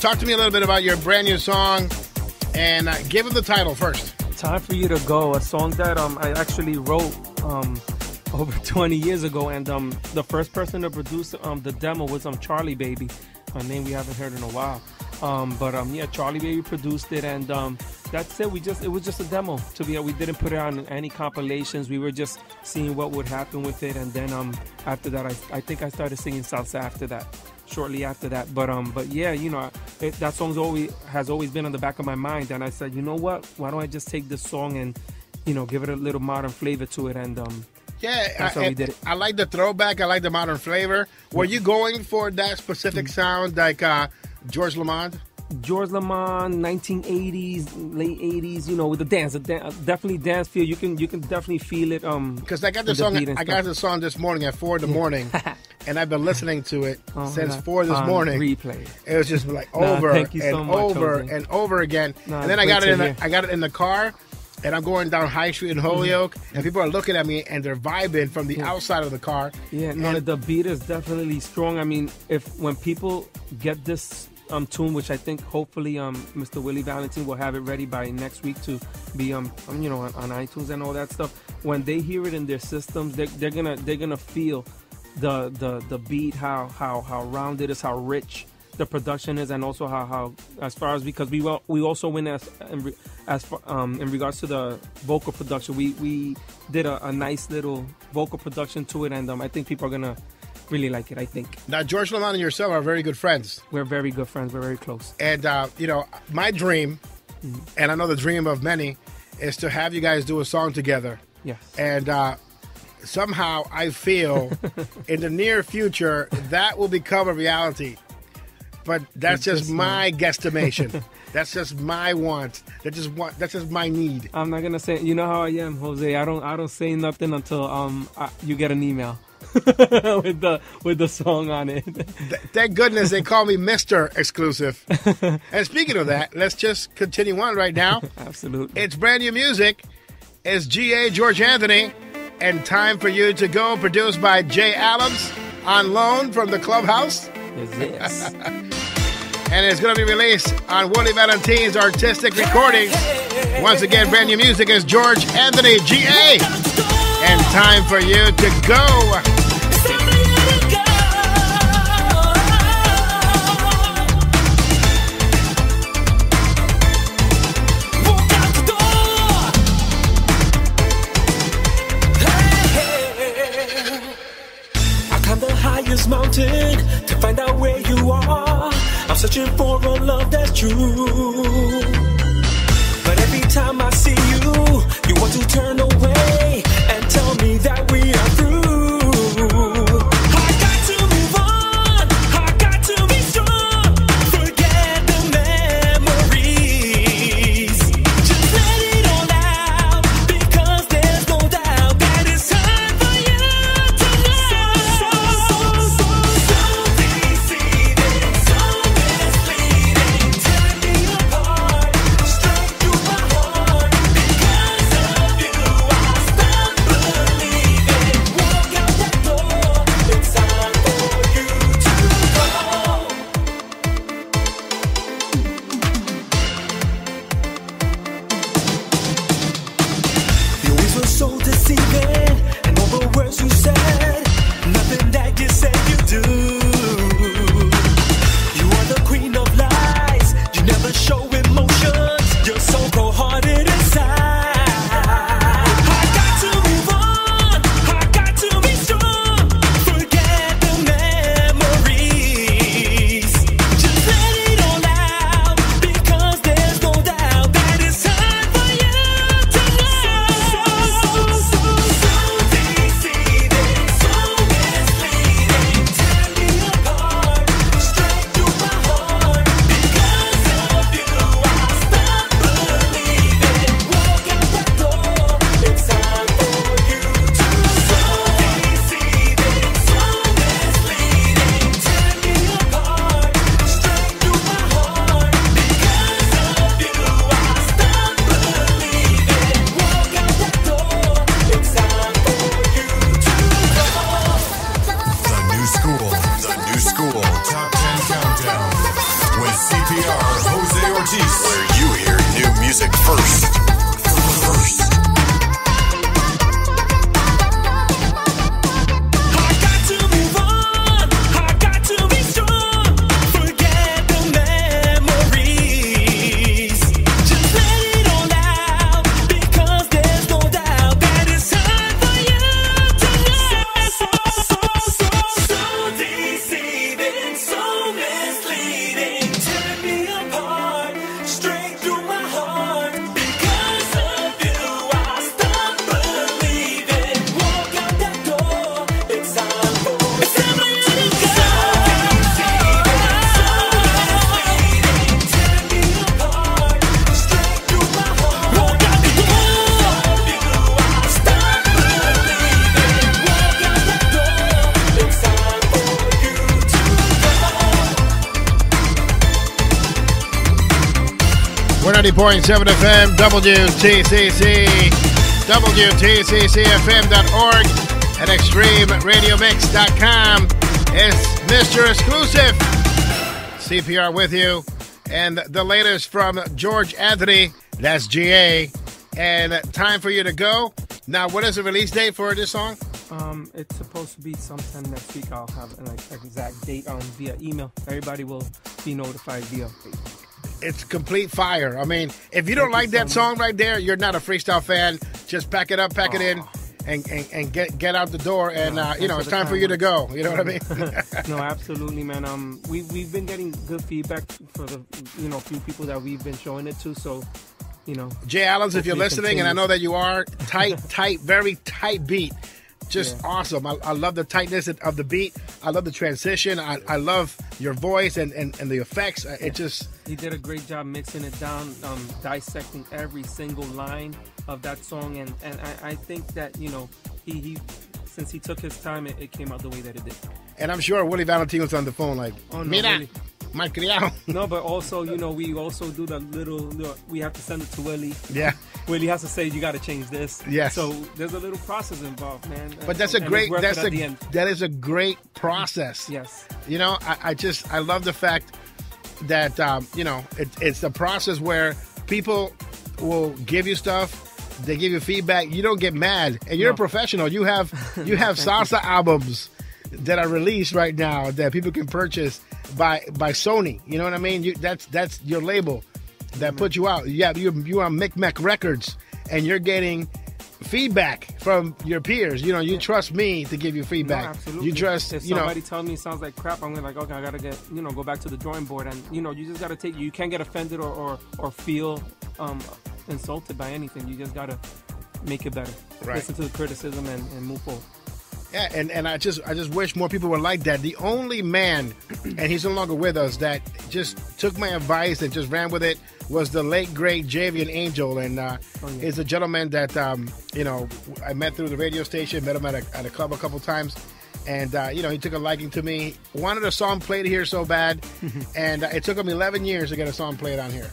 Talk to me a little bit about your brand new song and give him the title first. Time for You to Go, a song that I actually wrote over 20 years ago, and the first person to produce the demo was Charlie Baby, a name we haven't heard in a while. Yeah, Charlie Baby produced it, and that's it. It was just a demo. We didn't put it on any compilations. We were just seeing what would happen with it, and then after that, I think I started singing salsa after that. Shortly after that, but yeah, you know, that song has always been on the back of my mind, and I said, you know what? Why don't I just take this song and, you know, give it a little modern flavor to it, and yeah, that's how we did it. I like the throwback. I like the modern flavor. Were you going for that specific sound, like George Lamond? George Lamond, 1980s, late 80s, you know, with the dance, definitely dance feel. You can definitely feel it. Because I got the song. I got the song this morning at 4 in the morning, and I've been listening to it since 4 this morning. Replay. It was just like over and over and over again. And then I got it in the car. And I'm going down High Street in Holyoke, and people are looking at me, and they're vibing from the outside of the car. Yeah, no, the beat is definitely strong. I mean, when people get this tune, which I think hopefully Mr. Willie Valentine will have it ready by next week to be you know, on iTunes and all that stuff. When they hear it in their systems, they're gonna feel the beat, how round it is, how rich the production is, and also how as far as, because we also went in regards to the vocal production, we did a nice little vocal production to it, and I think people are gonna really like it, I think. Now, George Lamond and yourself are very good friends. We're very good friends. We're very close. And you know, my dream, and I know the dream of many, is to have you guys do a song together. Yes. And somehow I feel in the near future that will become a reality. But that's just my guesstimation. That's just my want. That's just my need. I'm not gonna say. You know how I am, Jose. I don't say nothing until you get an email with the song on it. Thank goodness they call me Mr. Exclusive. And speaking of that, let's just continue on right now. Absolutely. It's brand new music. It's GA George Anthony, and Time for You to Go, produced by Jay Adams on loan from the Clubhouse. Yes. And it's going to be released on Willie Valentine's artistic recordings. Once again, brand new music is George Anthony, GA. And Time for You to Go. I climbed the highest mountain to find out where you are. I'm searching for a love that's true. But every time I see you, you want to turn away and tell me that we are through. I got to move on, I got to be strong. Forget the memories. Just let it all out, because there's no doubt that it's time for you to know. So deceiving, so misleading, tearing me apart, straight through my heart. Because of you, I start first. We're 90.7 FM, WTCC, WTCCFM.org, and ExtremeRadioMix.com. It's Mr. Exclusive. CPR with you. And the latest from George Anthony, that's GA. And time for you to go. Now, what is the release date for this song? It's supposed to be sometime next week. I'll have an exact date via email. Everybody will be notified via Facebook. It's complete fire. I mean, if you don't like that song right there, you're not a freestyle fan. Just pack it up, pack it in, and get out the door. And it's time for you to go. You know what I mean? No, absolutely, man. We've been getting good feedback for the few people that we've been showing it to. So, Jay Allens, if you're listening, and I know that you are, tight, very tight beat. Just awesome. I love the tightness of the beat. I love the transition. I love your voice and the effects. It just... He did a great job mixing it down, dissecting every single line of that song. And I think that, he since he took his time, it came out the way that it did. And I'm sure Willie Valentine was on the phone like, mira, really. mal criado. No, but also, we also do the little, we have to send it to Willie. Yeah. Willie has to say, you got to change this. Yes. So there's a little process involved, man. But that is a great process. Yes. I love the fact that, it's the process where people will give you stuff. They give you feedback. You don't get mad. And you're a professional. You have salsa albums that are released right now that people can purchase by Sony. You know what I mean? That's your label that put you out. Yeah, you on Micmac Records, and you're getting feedback from your peers. You trust me to give you feedback. No, absolutely. You trust. If somebody tells me it sounds like crap, I'm like, okay, I gotta get go back to the drawing board, and you just gotta take. You can't get offended or feel insulted by anything. You just gotta make it better. Right. Listen to the criticism and move forward. Yeah, and I just wish more people were like that. The only man, and he's no longer with us, that just took my advice and just ran with it was the late great Javian Angel, and is a gentleman that I met through the radio station, met him at a club a couple times, and he took a liking to me. Wanted a song played here so bad, and it took him 11 years to get a song played on here.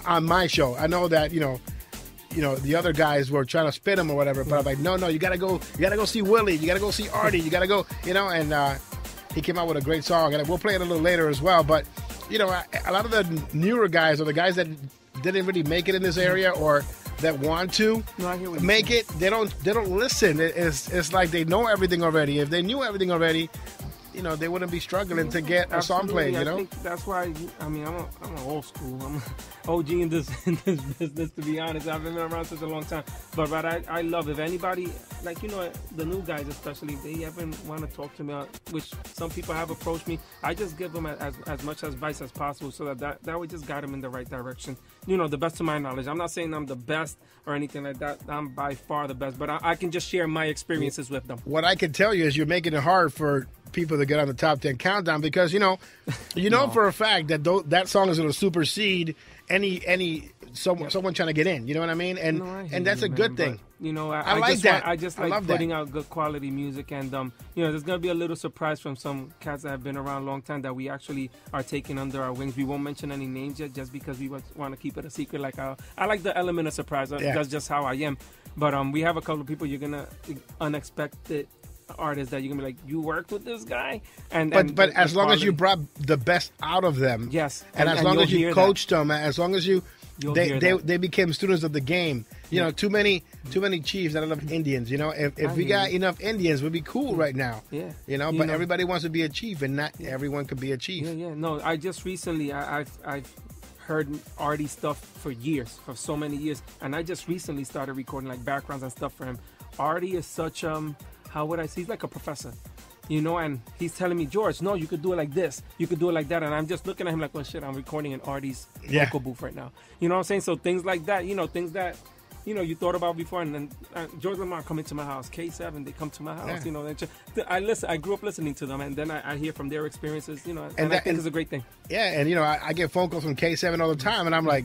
On my show. I know that the other guys were trying to spin him or whatever, but I'm like, no, you gotta go see Willie, you gotta go see Artie, you gotta go, and he came out with a great song, and we'll play it a little later as well. But a lot of the newer guys, or the guys that didn't really make it in this area, or that want to make it, they don't listen. It's like they know everything already. If they knew everything already, they wouldn't be struggling to get a song played. I think that's why. I'm an old school. I'm OG in this business. To be honest, I've been around such a long time. But I love, if anybody, like the new guys especially, if they ever want to talk to me, which some people have approached me, I just give them as much advice as possible, so that would just guide them in the right direction. The best of my knowledge. I'm not saying I'm the best or anything like that. I'm by far the best, but I can just share my experiences with them. What I can tell you is you're making it hard for people to get on the top 10 countdown, because for a fact that that song is going to supersede someone trying to get in. You know what I mean? And that's a good thing. I like that. I just like putting out good quality music, and there's gonna be a little surprise from some cats that have been around a long time that we actually are taking under our wings. We won't mention any names yet, just because we want to keep it a secret. Like I like the element of surprise. That's just how I am. But we have a couple of people you're gonna unexpected artists that you're gonna be like, you worked with this guy, but as long as you brought the best out of them, yes, and as long as you coached them, as long as you they became students of the game. You know, too many chiefs, not enough Indians. You know, if we got enough Indians, we'd be cool right now. Yeah. You know, but everybody wants to be a chief, and not everyone could be a chief. Yeah. No, I just recently I've heard Artie stuff for years, for so many years, and I just recently started recording like backgrounds and stuff for him. Artie is such how would I say? He's like a professor. You know, and he's telling me, George, no, you could do it like this. You could do it like that. And I'm just looking at him like, well, shit, I'm recording in Artie's vocal booth right now. You know what I'm saying? So things like that, things that, you thought about before. And then George Lamar come into my house. K7, they come to my house, I grew up listening to them. And then I hear from their experiences, and I think it's a great thing. Yeah, and, I get phone calls from K7 all the time. And I'm like...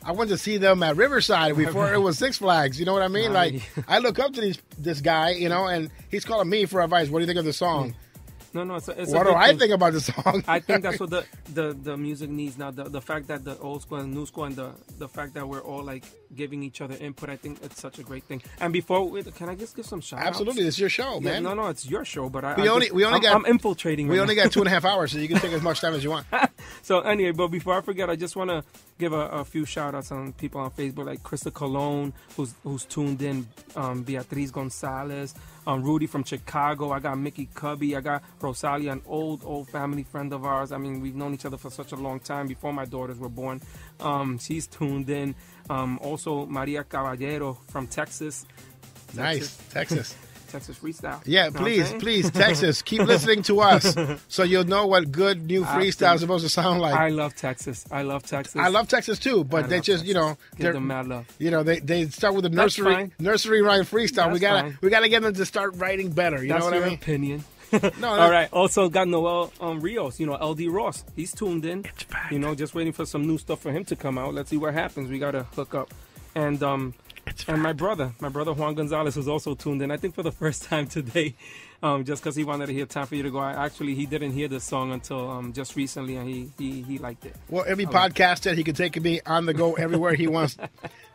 I went to see them at Riverside before it was Six Flags. You know what I mean? Like, I look up to this guy, and he's calling me for advice. What do you think of the song? No, it's what do I think about the song? I think that's what the music needs now. The fact that the old school and new school and the fact that we're all like giving each other input, I think it's such a great thing. And can I just give some shout outs? Absolutely, it's your show, man. No, it's your show, but I'm infiltrating. We only got 2.5 hours, so you can take as much time as you want. So anyway, but before I forget, I just want to give a few shout outs on people on Facebook, like Krista Colon, who's tuned in, Beatriz Gonzalez, Rudy from Chicago. I got Mickey Cubby. I got Rosalia, an old family friend of ours. I mean, we've known each other for such a long time, before my daughters were born. She's tuned in. Also, Maria Caballero from Texas. Nice, Texas. Texas freestyle. Yeah, please, Texas, keep listening to us so you'll know what good new freestyle is supposed to sound like. I love Texas. I love Texas too, but they just, give them mad love. They start with the nursery rhyme freestyle. We gotta get them to start writing better. You know what I mean? Opinion. No, all right. Also got Noel Rios. LD Ross. He's tuned in. It's back. Just waiting for some new stuff for him to come out. Let's see what happens. We gotta hook up. And my brother Juan Gonzalez is also tuned in. I think for the first time today, just because he wanted to hear "Time for You to Go." He didn't hear this song until just recently, and he liked it. Well, every podcast that he could take me on the go everywhere he wants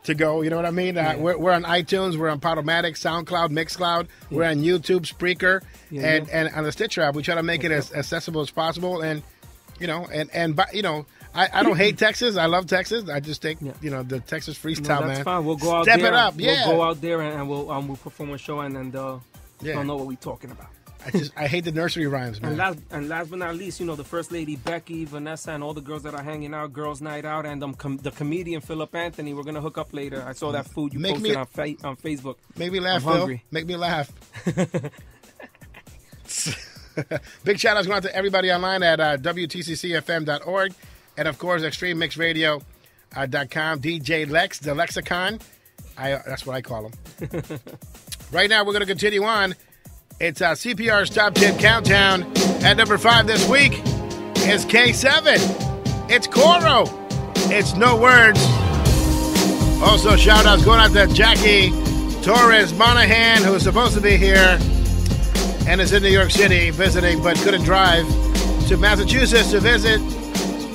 to go. You know what I mean? We're on iTunes, we're on Podomatic, SoundCloud, Mixcloud, we're on YouTube, Spreaker, and on the Stitcher app. We try to make it as accessible as possible, and I don't hate Texas. I love Texas. I just think, the Texas freestyle, man. That's fine. We'll go out Step there. it up, We'll go out there and we'll perform a show, and they'll know what we're talking about. I hate the nursery rhymes, man. And last but not least, the First Lady Becky, Vanessa, and all the girls that are hanging out, Girls Night Out, and the comedian Philip Anthony. We're going to hook up later. I saw that food you posted on Facebook. Make me laugh, I'm Phil. hungry. Make me laugh. Big shout outs going out to everybody online at WTCCFM.org. And, of course, ExtremeMixRadio.com. DJ Lex, the Lexicon. That's what I call him. Right now, we're going to continue on. It's CPR's Top 10 Countdown. At number 5 this week is K7. It's Coro. It's No Words. Also, shout-outs going out to Jackie Torres Monahan, who's supposed to be here and is in New York City visiting but couldn't drive to Massachusetts to visit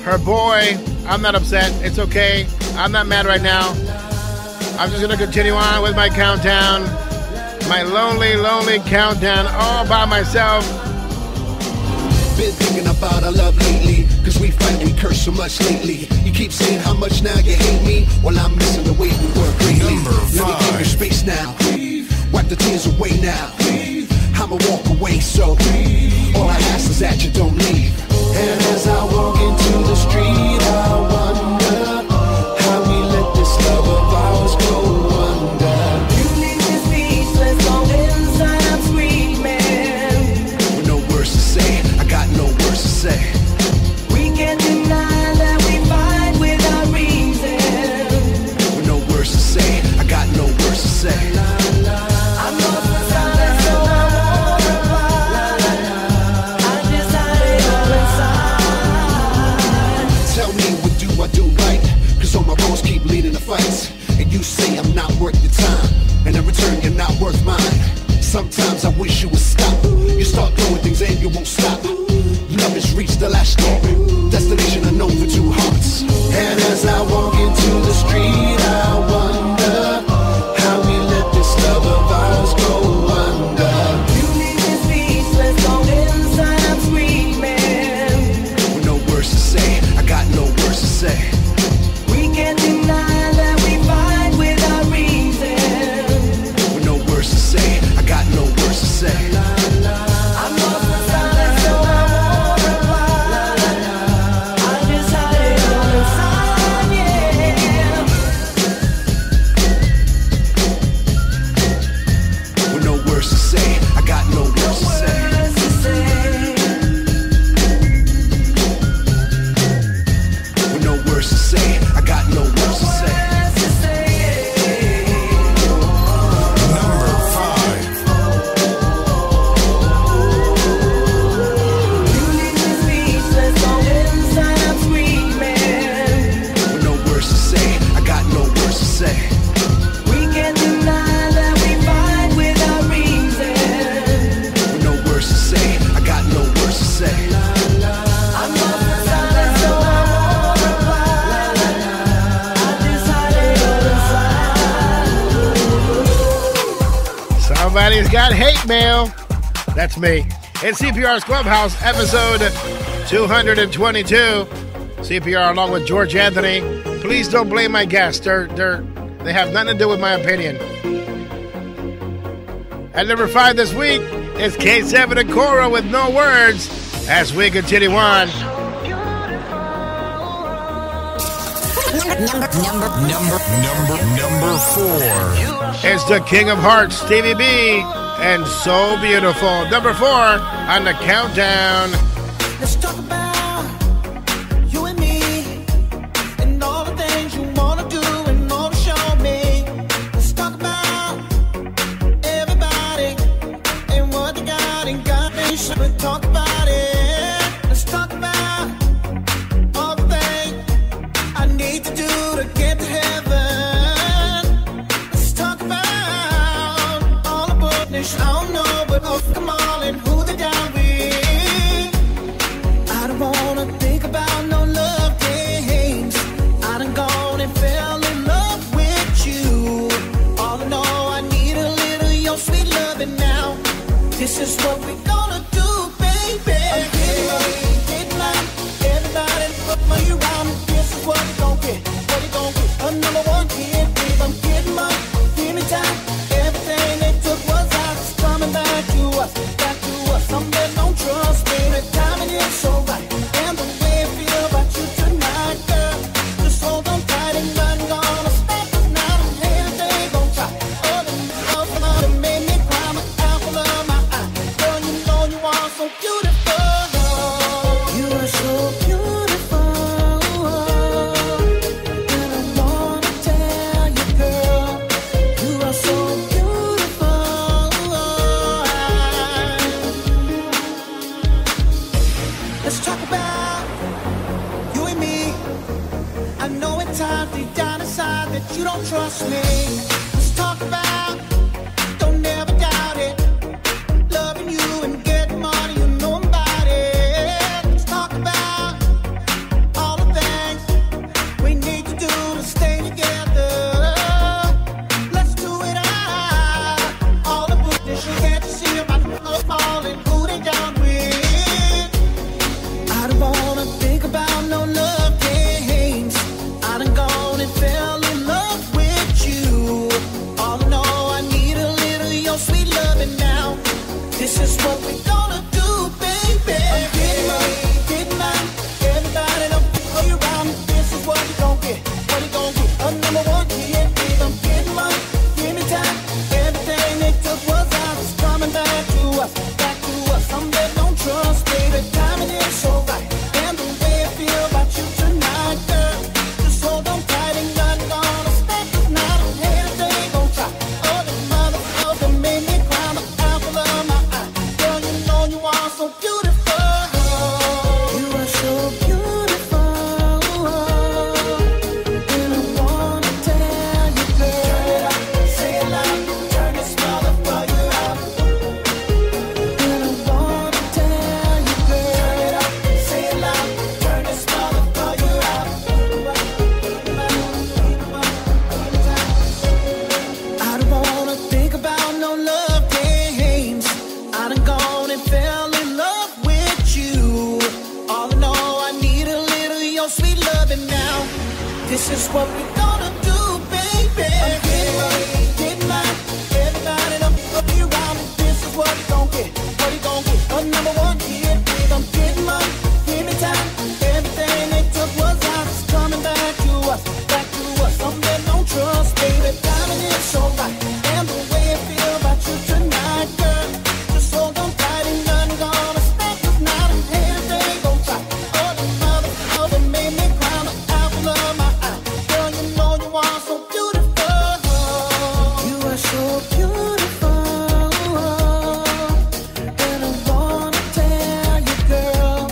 her boy. I'm not upset. It's okay. I'm not mad right now. I'm just going to continue on with my countdown. My lonely, lonely countdown all by myself. Been thinking about our love lately, cause we fight, we curse so much lately. You keep saying how much now you hate me. Well, I'm missing the way we were greatly. Let me give you space now. Wipe the tears away now. I'ma walk away, so all I ask is that you don't leave. And as I walk into the street, I wonder how we let this love of ours go under. You leave me speechless, on inside I'm screaming. With no words to say, I got no words to say. We can't deny that we fight without reason. With no words to say, I got no words to say. I'm lost in silence, so I won't reply. I just hide it all inside. Tell me, what do I do right? Cause all my wrongs keep leading to fights. And you say I'm not worth your time, and in return you're not worth mine. Sometimes I wish you would stop. You start throwing things and you won't stop. Love has reached the last stop, destination unknown for two hearts. And as I walk into the street, I wonder how we let this love of ours go under. You leave me speechless, on inside I'm screaming. With no words to say, I got no words to say. We Somebody's got hate mail. That's me. It's CPR's Clubhouse, episode 222. CPR along with George Anthony. Please don't blame my guests. They have nothing to do with my opinion. At number 5 this week is K7 and Cora with No Words as we continue on. Number 4 is the King of Hearts, Stevie B, and So Beautiful. Number 4 on the countdown. Let's talk about you and me and all the things you want to do and all to show me. Let's talk about everybody and what they got and got. Let's talk about it. Let's talk about all the things I need to do to get to heaven. Let's talk about all the boldness. I don't know, but come on and who they down with. I don't wanna think about no love games. I done gone and fell in love with you. All I know, I need a little your sweet loving now. This is what we gonna do, baby. I'm getting mine. Everybody put money around me. This is what we gon' get. What we gon' get? A number 1 hit, babe. I'm getting mine. Give me time. Everything they took was ours. Coming back to us. Back to us. Some that don't trust, baby. Timing is so right. And the way I feel about you tonight, girl. Just hold on tight and nothing gonna stop us now. Them haters, they gon' try. All the love that made me cry. My apple of my eye. Girl, you know you are so beautiful. You are so beautiful. And I wanna tell you, girl. You are so beautiful. Let's talk about you and me. I know at times deep down inside that you don't trust me. Let's talk about, don't ever doubt it. Loving you and getting money, you know I'm about it. Let's talk about all the things we need to do to stay together. Let's do it out. All the business you can't see about love falling, who they down with. I don't wanna think about no love games. I done gone and fell in love with you. All I know, I need a little your sweet loving now. This is what we gonna do, baby. I'm getting mine. Everybody don't throw you around me. This is what we gon' get. What we gon' get? A number 1 hit, babe. I'm getting mine. Give me time. Everything they took was ours. It's coming back to us. Back to us. Some that don't trust, baby. Timing is so right. And the way I feel about you tonight, girl. Just hold on tight and nothing gonna stop us now. Them haters, they gon' try. Oh, the motherfuckers that made me cry. My apple of my eye. Girl, you know you are so beautiful. You are so beautiful. And I wanna tell you, girl. Say it loud. Turn this motherfucker out. And I wanna tell you, girl. Say it loud. Turn this motherfucker out. I don't wanna think about no love games. I done gone and fell in love with you. All I know, I need a little your sweet loving now. This is what we gonna do, baby. I'm getting mine. Everybody done put me around me. This is what we gon' get. What we gon' get? A number 1 hit, babe. I'm getting mine. Give me time. Everything they took was ours. It's coming back to us. Back to us. Some that don't trust, baby. Timing is so right. And the way I feel about you tonight, girl. Just hold on tight and nothing gonna stop us now. Them haters, they gon' try. Oh, the motherfuckers that made me cry. My apple of my eye. Girl, you know you are so beautiful. You are so beautiful. And I wanna tell you, girl.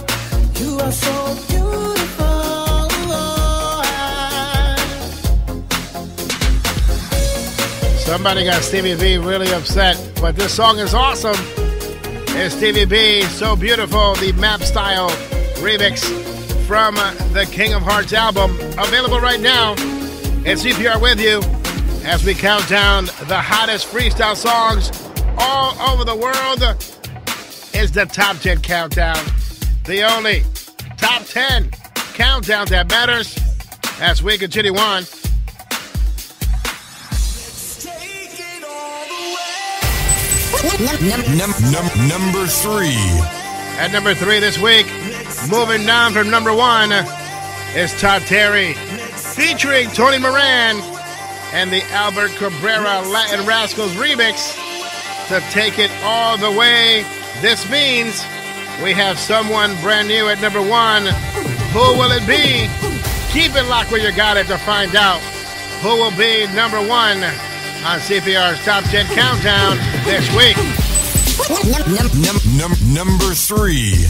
You are so beautiful. Somebody got Stevie B really upset, but this song is awesome. It's Stevie B, So Beautiful, the Map Style remix from the King of Hearts album, available right now at CPR with you as we count down the hottest freestyle songs all over the world. It's the Top 10 Countdown. The only Top 10 Countdown that matters as we continue on. Number 3. At number 3 this week, moving down from number 1, is Todd Terry, featuring Tony Moran and the Albert Cabrera Latin Rascals remix to Take It All the Way. This means we have someone brand new at number 1. Who will it be? Keep it locked where you got it to find out who will be number 1 on CPR's Top 10 Countdown this week. Number 3.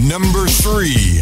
Number 3.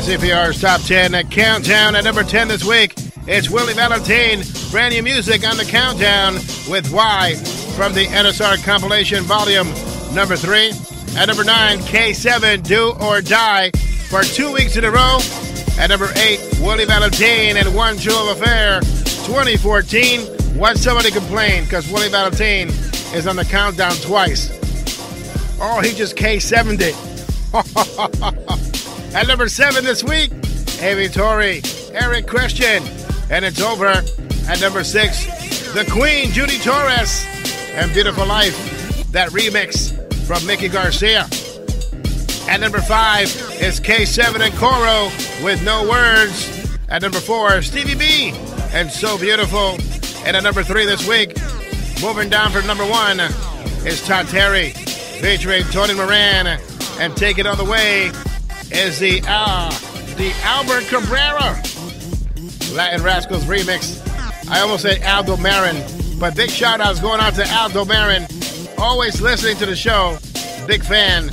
is CPR's Top 10 Countdown. At number 10 this week, it's Willie Valentine. Brand new music on the countdown with Why from the NSR compilation volume number 3. At number 9, K7, Do or Die for 2 weeks in a row. At number 8, Willie Valentine and One True Love Affair 2014. What somebody complained because Willie Valentine is on the countdown twice. Oh, he just K7'd it. At number 7 this week, Amy Torrey, Eric Christian, and it's over. At number 6, the Queen, Judy Torres, and Beautiful Life, that remix from Mickey Garcia. At number 5 is K7 and Coro with No Words. At number 4, Stevie B and So Beautiful. And at number 3 this week, moving down from number 1, is Todd Terry featuring Tony Moran, and Take It All the Way is the Albert Cabrera Latin Rascals remix. I almost said Aldo Marin, but big shout outs going out to Aldo Marin, always listening to the show, big fan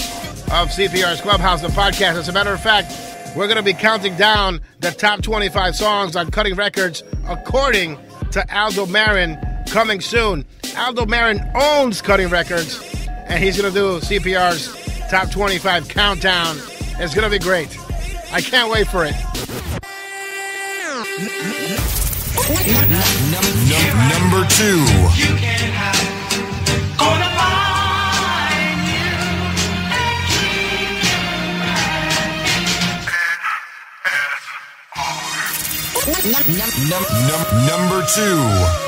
of CPR's Clubhouse, the podcast. As a matter of fact, we're going to be counting down the top 25 songs on Cutting Records according to Aldo Marin coming soon. Aldo Marin owns Cutting Records, and he's going to do CPR's top 25 countdown. It's going to be great. I can't wait for it. Number 2. Number 2.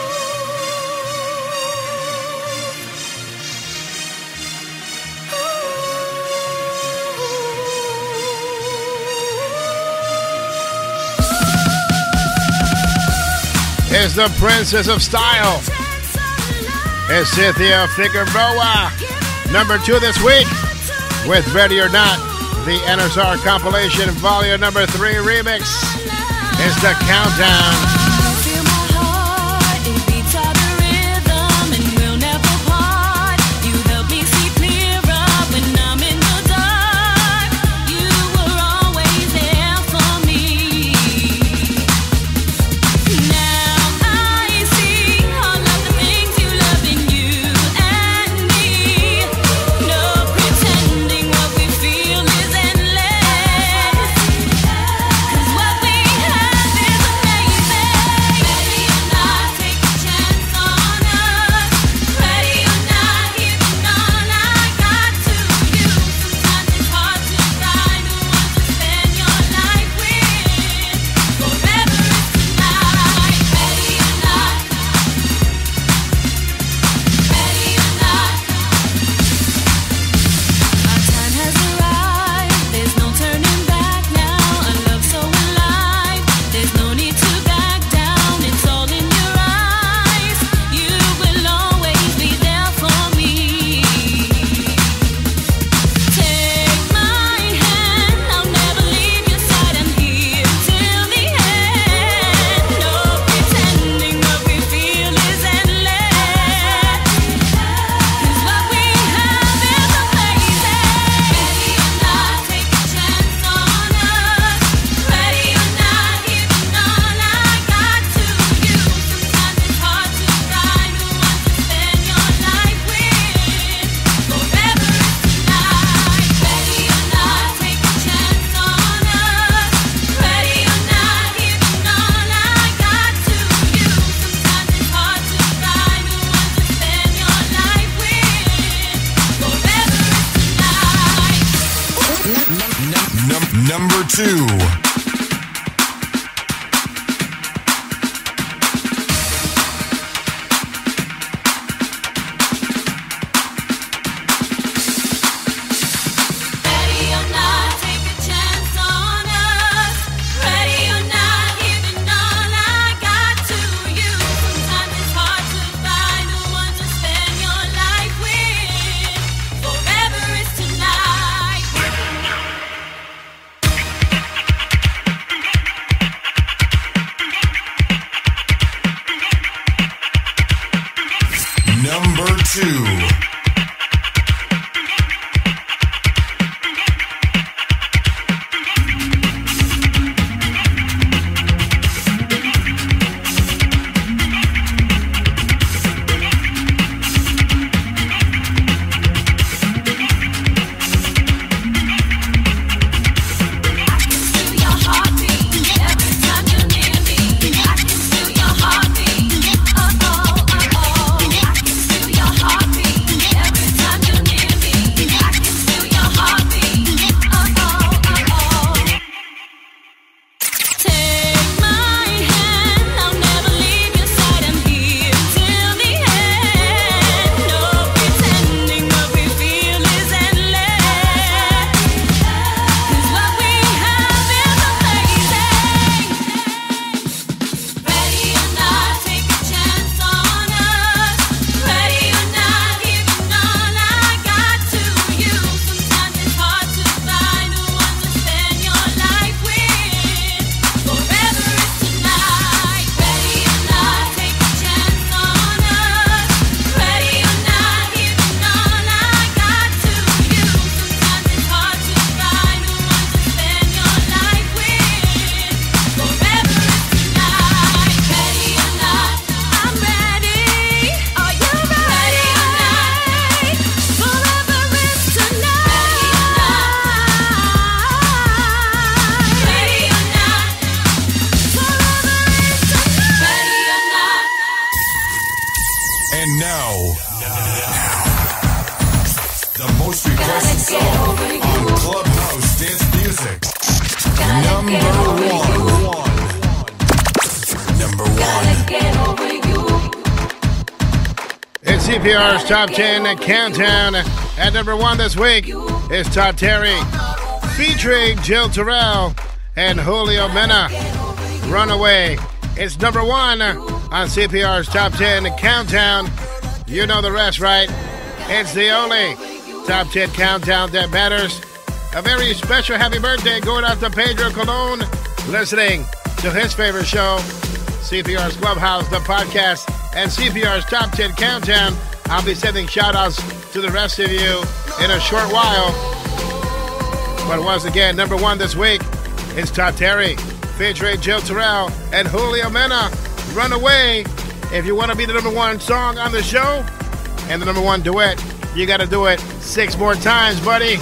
Is the Princess of Style. Is Cynthia Figueroa. Number 2 this week with Ready or Not, the NSR compilation volume number 3 remix is the countdown. Number 2. Number 2. most requested song on Clubhouse Dance Music. Number one. It's CPR's Top 10 Countdown. At number one this week is Todd Terry, featuring Jill Terrell and Julio Mena. Runaway. It's number one on CPR's Top 10 Countdown. You know the rest, right? It's the only Top 10 Countdown that matters. A very special happy birthday going out to Pedro Colon, listening to his favorite show, CPR's Clubhouse, the podcast, and CPR's Top 10 Countdown. I'll be sending shout-outs to the rest of you in a short while. But once again, number one this week is Todd Terry, featuring Jill Terrell and Julio Mena. Runaway. If you want to be the number one song on the show and the number one duet, you got to do it 6 more times, buddy.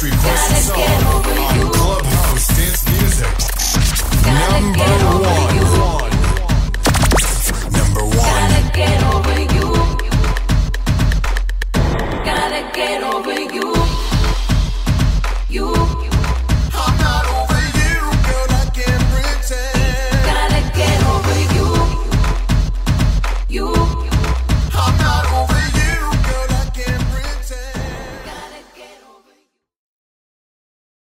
requested song on Clubhouse Dance Music. Number one.